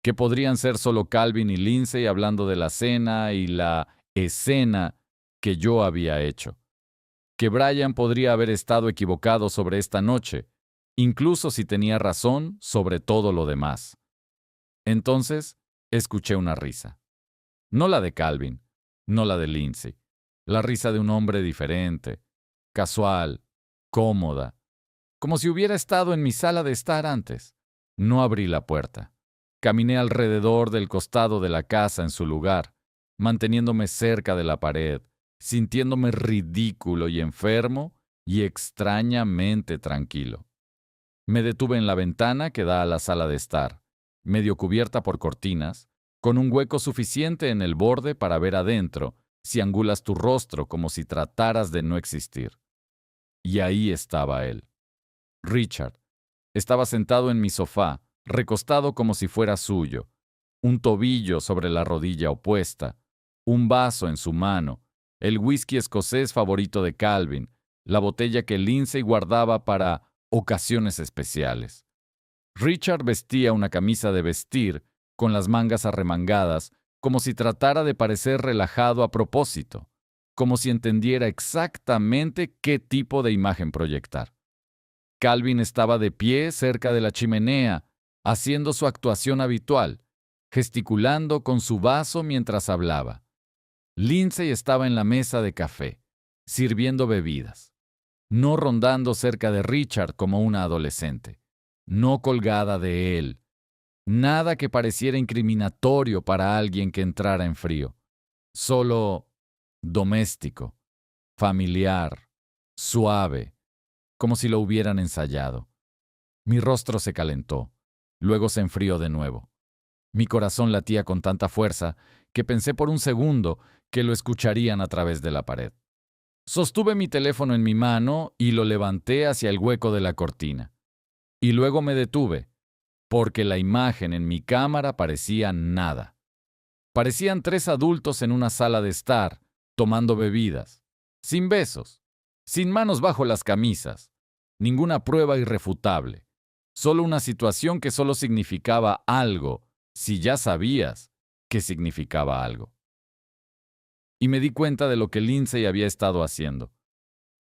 Que podrían ser solo Calvin y Lindsay hablando de la cena y la escena que yo había hecho. Que Brian podría haber estado equivocado sobre esta noche, incluso si tenía razón sobre todo lo demás. Entonces, escuché una risa. No la de Calvin, no la de Lindsay. La risa de un hombre diferente, casual, cómoda, como si hubiera estado en mi sala de estar antes. No abrí la puerta. Caminé alrededor del costado de la casa en su lugar, manteniéndome cerca de la pared, sintiéndome ridículo y enfermo y extrañamente tranquilo. Me detuve en la ventana que da a la sala de estar, medio cubierta por cortinas, con un hueco suficiente en el borde para ver adentro si angulas tu rostro como si trataras de no existir. Y ahí estaba él. Richard. Estaba sentado en mi sofá, recostado como si fuera suyo, un tobillo sobre la rodilla opuesta, un vaso en su mano, el whisky escocés favorito de Calvin, la botella que Lindsay guardaba para ocasiones especiales. Richard vestía una camisa de vestir con las mangas arremangadas, como si tratara de parecer relajado a propósito, como si entendiera exactamente qué tipo de imagen proyectar. Calvin estaba de pie cerca de la chimenea, haciendo su actuación habitual, gesticulando con su vaso mientras hablaba. Lindsay estaba en la mesa de café, sirviendo bebidas, no rondando cerca de Richard como una adolescente, no colgada de él, nada que pareciera incriminatorio para alguien que entrara en frío, solo doméstico, familiar, suave, como si lo hubieran ensayado. Mi rostro se calentó, luego se enfrió de nuevo. Mi corazón latía con tanta fuerza que pensé por un segundo que lo escucharían a través de la pared. Sostuve mi teléfono en mi mano y lo levanté hacia el hueco de la cortina. Y luego me detuve, porque la imagen en mi cámara parecía nada. Parecían 3 adultos en una sala de estar, tomando bebidas, sin besos, sin manos bajo las camisas, ninguna prueba irrefutable, solo una situación que solo significaba algo, si ya sabías que significaba algo. Y me di cuenta de lo que Lindsay había estado haciendo.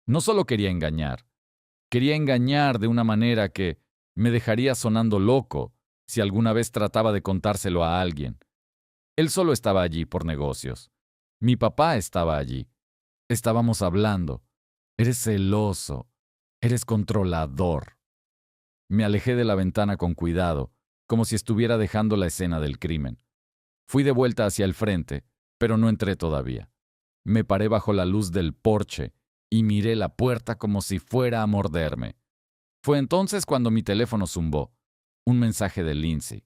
No solo quería engañar de una manera que me dejaría sonando loco si alguna vez trataba de contárselo a alguien. Él solo estaba allí por negocios. Mi papá estaba allí. Estábamos hablando. Eres celoso. Eres controlador. Me alejé de la ventana con cuidado, como si estuviera dejando la escena del crimen. Fui de vuelta hacia el frente, pero no entré todavía. Me paré bajo la luz del porche y miré la puerta como si fuera a morderme. Fue entonces cuando mi teléfono zumbó. Un mensaje de Lindsay.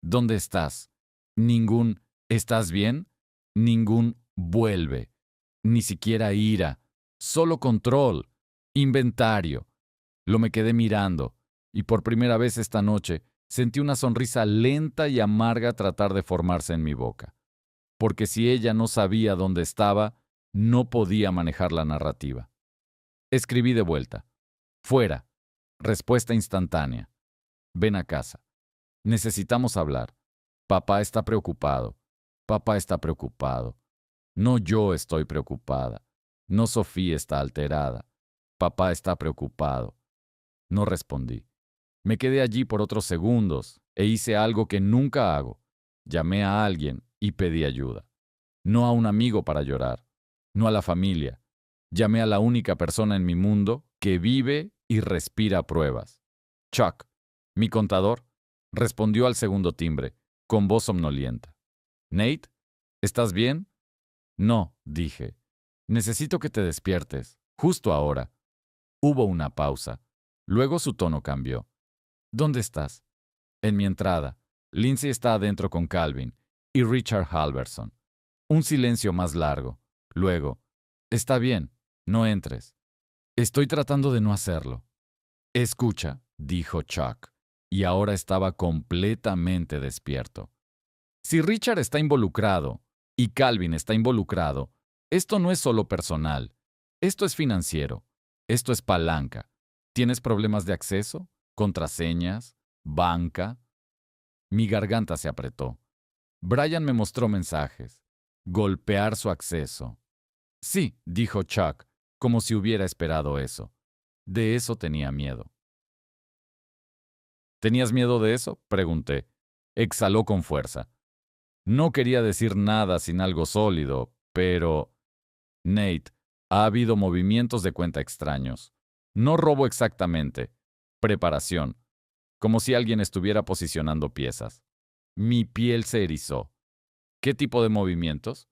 ¿Dónde estás? Ningún ¿estás bien? Ningún vuelve. Ni siquiera ira. Solo control. Inventario. Lo me quedé mirando, y por primera vez esta noche sentí una sonrisa lenta y amarga tratar de formarse en mi boca. Porque si ella no sabía dónde estaba, no podía manejar la narrativa. Escribí de vuelta. Fuera. Respuesta instantánea. Ven a casa. Necesitamos hablar. Papá está preocupado. Papá está preocupado. No yo estoy preocupada. No Sofía está alterada. Papá está preocupado. No respondí. Me quedé allí por otros segundos e hice algo que nunca hago. Llamé a alguien y pedí ayuda. No a un amigo para llorar. No a la familia. Llamé a la única persona en mi mundo que vive y respira pruebas. Chuck, mi contador, respondió al segundo timbre, con voz somnolienta. Nate, ¿estás bien? No, dije. Necesito que te despiertes, justo ahora. Hubo una pausa. Luego su tono cambió. ¿Dónde estás? En mi entrada. Lindsay está adentro con Calvin y Richard Halverson. Un silencio más largo. Luego, está bien, no entres. Estoy tratando de no hacerlo. Escucha, dijo Chuck, y ahora estaba completamente despierto. Si Richard está involucrado y Calvin está involucrado, esto no es solo personal. Esto es financiero. Esto es palanca. ¿Tienes problemas de acceso? ¿Contraseñas? ¿Banca? Mi garganta se apretó. Brian me mostró mensajes. Golpear su acceso. Sí, dijo Chuck, como si hubiera esperado eso. De eso tenía miedo. ¿Tenías miedo de eso? Pregunté. Exhaló con fuerza. No quería decir nada sin algo sólido, pero... Nate, ha habido movimientos de cuenta extraños. No robo exactamente. Preparación. Como si alguien estuviera posicionando piezas. Mi piel se erizó. ¿Qué tipo de movimientos?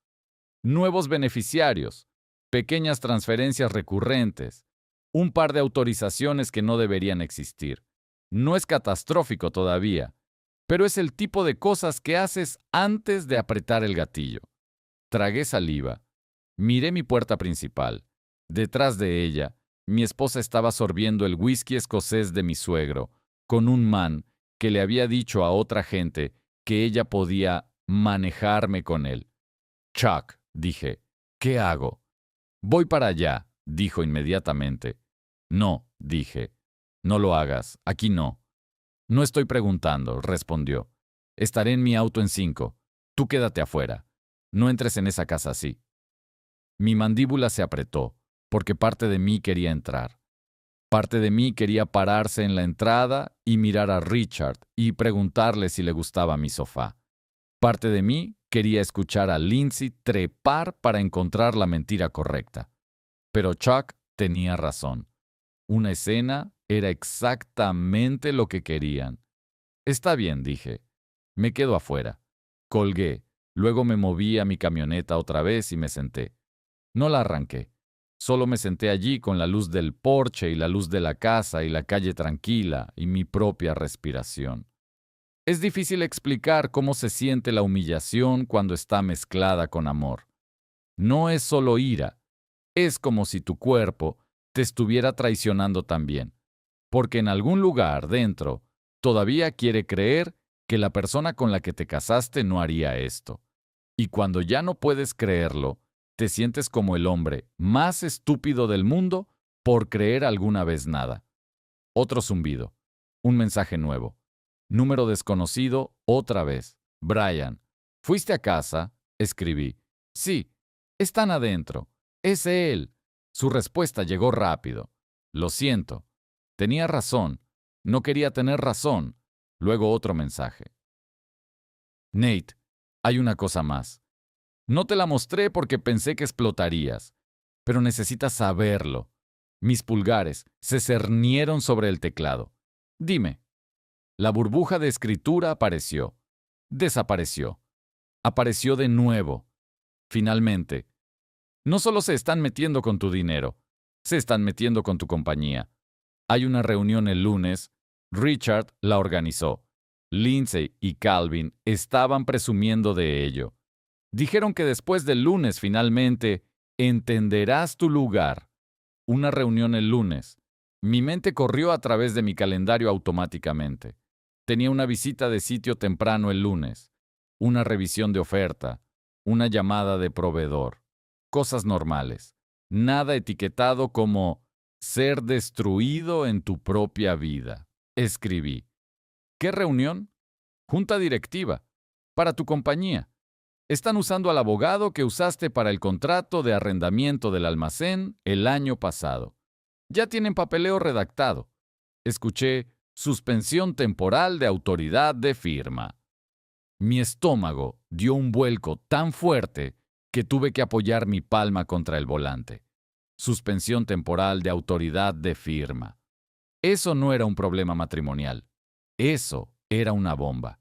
Nuevos beneficiarios. Pequeñas transferencias recurrentes. Un par de autorizaciones que no deberían existir. No es catastrófico todavía, pero es el tipo de cosas que haces antes de apretar el gatillo. Tragué saliva. Miré mi puerta principal. Detrás de ella, mi esposa estaba sorbiendo el whisky escocés de mi suegro, con un man que le había dicho a otra gente que ella podía manejarme con él. Chuck, dije, ¿qué hago? Voy para allá, dijo inmediatamente. No, dije, no lo hagas, aquí no. No estoy preguntando, respondió. Estaré en mi auto en 5. Tú quédate afuera. No entres en esa casa así. Mi mandíbula se apretó, porque parte de mí quería entrar. Parte de mí quería pararse en la entrada y mirar a Richard y preguntarle si le gustaba mi sofá. Parte de mí quería escuchar a Lindsay trepar para encontrar la mentira correcta. Pero Chuck tenía razón. Una escena era exactamente lo que querían. Está bien, dije. Me quedo afuera. Colgué. Luego me moví a mi camioneta otra vez y me senté. No la arranqué. Solo me senté allí con la luz del porche y la luz de la casa y la calle tranquila y mi propia respiración. Es difícil explicar cómo se siente la humillación cuando está mezclada con amor. No es solo ira. Es como si tu cuerpo te estuviera traicionando también. Porque en algún lugar dentro todavía quiere creer que la persona con la que te casaste no haría esto. Y cuando ya no puedes creerlo, te sientes como el hombre más estúpido del mundo por creer alguna vez nada. Otro zumbido. Un mensaje nuevo. Número desconocido otra vez. Brian. ¿Fuiste a casa? Escribí. Sí. Están adentro. Es él. Su respuesta llegó rápido. Lo siento. Tenía razón. No quería tener razón. Luego otro mensaje. Nate, hay una cosa más. No te la mostré porque pensé que explotarías. pero necesitas saberlo. Mis pulgares se cernieron sobre el teclado. Dime. La burbuja de escritura apareció. Desapareció. Apareció de nuevo. Finalmente. No solo se están metiendo con tu dinero, se están metiendo con tu compañía. Hay una reunión el lunes. Richard la organizó. Lindsay y Calvin estaban presumiendo de ello. Dijeron que después del lunes finalmente entenderás tu lugar. Una reunión el lunes. Mi mente corrió a través de mi calendario automáticamente. Tenía una visita de sitio temprano el lunes, una revisión de oferta, una llamada de proveedor. Cosas normales. Nada etiquetado como ser destruido en tu propia vida. Escribí. ¿Qué reunión? Junta directiva. Para tu compañía. Están usando al abogado que usaste para el contrato de arrendamiento del almacén el año pasado. Ya tienen papeleo redactado. Escuché suspensión temporal de autoridad de firma. Mi estómago dio un vuelco tan fuerte que tuve que apoyar mi palma contra el volante. Suspensión temporal de autoridad de firma. Eso no era un problema matrimonial. Eso era una bomba.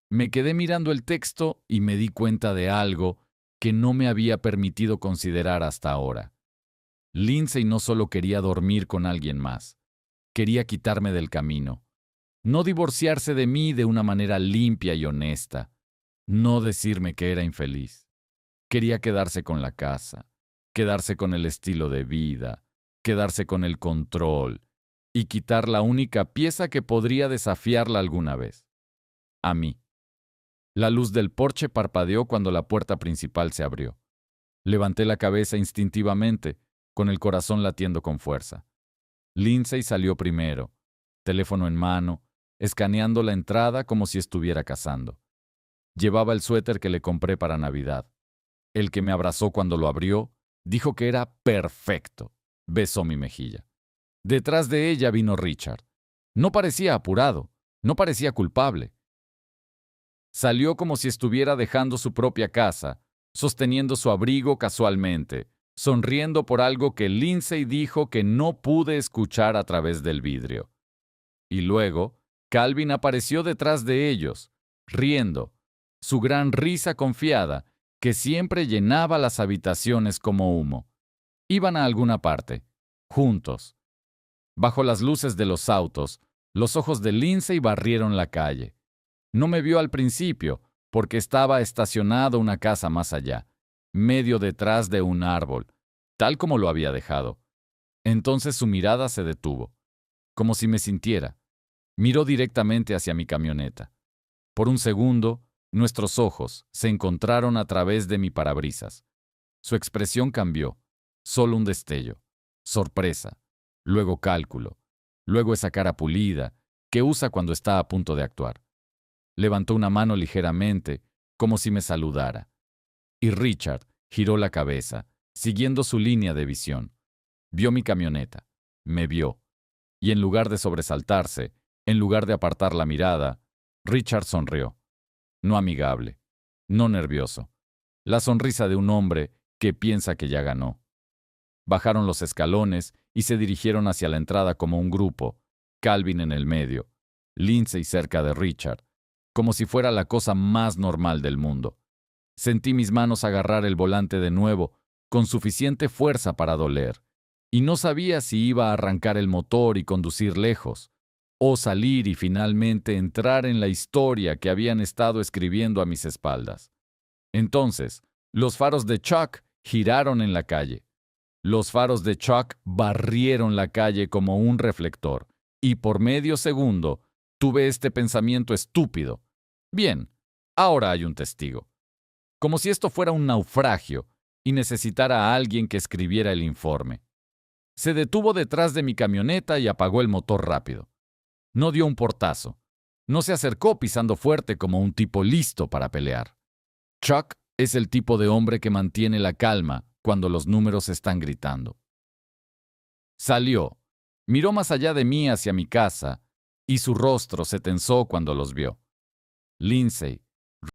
Me quedé mirando el texto y me di cuenta de algo que no me había permitido considerar hasta ahora. Lindsay no solo quería dormir con alguien más, quería quitarme del camino. No divorciarse de mí de una manera limpia y honesta. No decirme que era infeliz. Quería quedarse con la casa, quedarse con el estilo de vida, quedarse con el control y quitar la única pieza que podría desafiarla alguna vez. A mí. La luz del porche parpadeó cuando la puerta principal se abrió. Levanté la cabeza instintivamente, con el corazón latiendo con fuerza. Lindsay salió primero, teléfono en mano, escaneando la entrada como si estuviera cazando. Llevaba el suéter que le compré para Navidad. El que me abrazó cuando lo abrió dijo que era perfecto. Besó mi mejilla. Detrás de ella vino Richard. No parecía apurado, no parecía culpable. Salió como si estuviera dejando su propia casa, sosteniendo su abrigo casualmente, sonriendo por algo que Lindsay dijo que no pude escuchar a través del vidrio. Y luego, Calvin apareció detrás de ellos, riendo, su gran risa confiada, que siempre llenaba las habitaciones como humo. Iban a alguna parte, juntos. Bajo las luces de los autos, los ojos de Lindsay barrieron la calle. No me vio al principio, porque estaba estacionado una casa más allá, medio detrás de un árbol, tal como lo había dejado. Entonces su mirada se detuvo, como si me sintiera. Miró directamente hacia mi camioneta. Por un segundo, nuestros ojos se encontraron a través de mi parabrisas. Su expresión cambió, solo un destello, sorpresa, luego cálculo, luego esa cara pulida que usa cuando está a punto de actuar. Levantó una mano ligeramente, como si me saludara. Y Richard giró la cabeza, siguiendo su línea de visión. Vio mi camioneta, me vio, y en lugar de sobresaltarse, en lugar de apartar la mirada, Richard sonrió. No amigable, no nervioso. La sonrisa de un hombre que piensa que ya ganó. Bajaron los escalones y se dirigieron hacia la entrada como un grupo, Calvin en el medio, Lindsay cerca de Richard, como si fuera la cosa más normal del mundo. Sentí mis manos agarrar el volante de nuevo, con suficiente fuerza para doler, y no sabía si iba a arrancar el motor y conducir lejos, o salir y finalmente entrar en la historia que habían estado escribiendo a mis espaldas. Entonces, los faros de Chuck giraron en la calle. Los faros de Chuck barrieron la calle como un reflector, y por medio segundo tuve este pensamiento estúpido. Bien, ahora hay un testigo. Como si esto fuera un naufragio y necesitara a alguien que escribiera el informe. Se detuvo detrás de mi camioneta y apagó el motor rápido. No dio un portazo. No se acercó pisando fuerte como un tipo listo para pelear. Chuck es el tipo de hombre que mantiene la calma cuando los números están gritando. Salió, miró más allá de mí hacia mi casa, y su rostro se tensó cuando los vio. Lindsay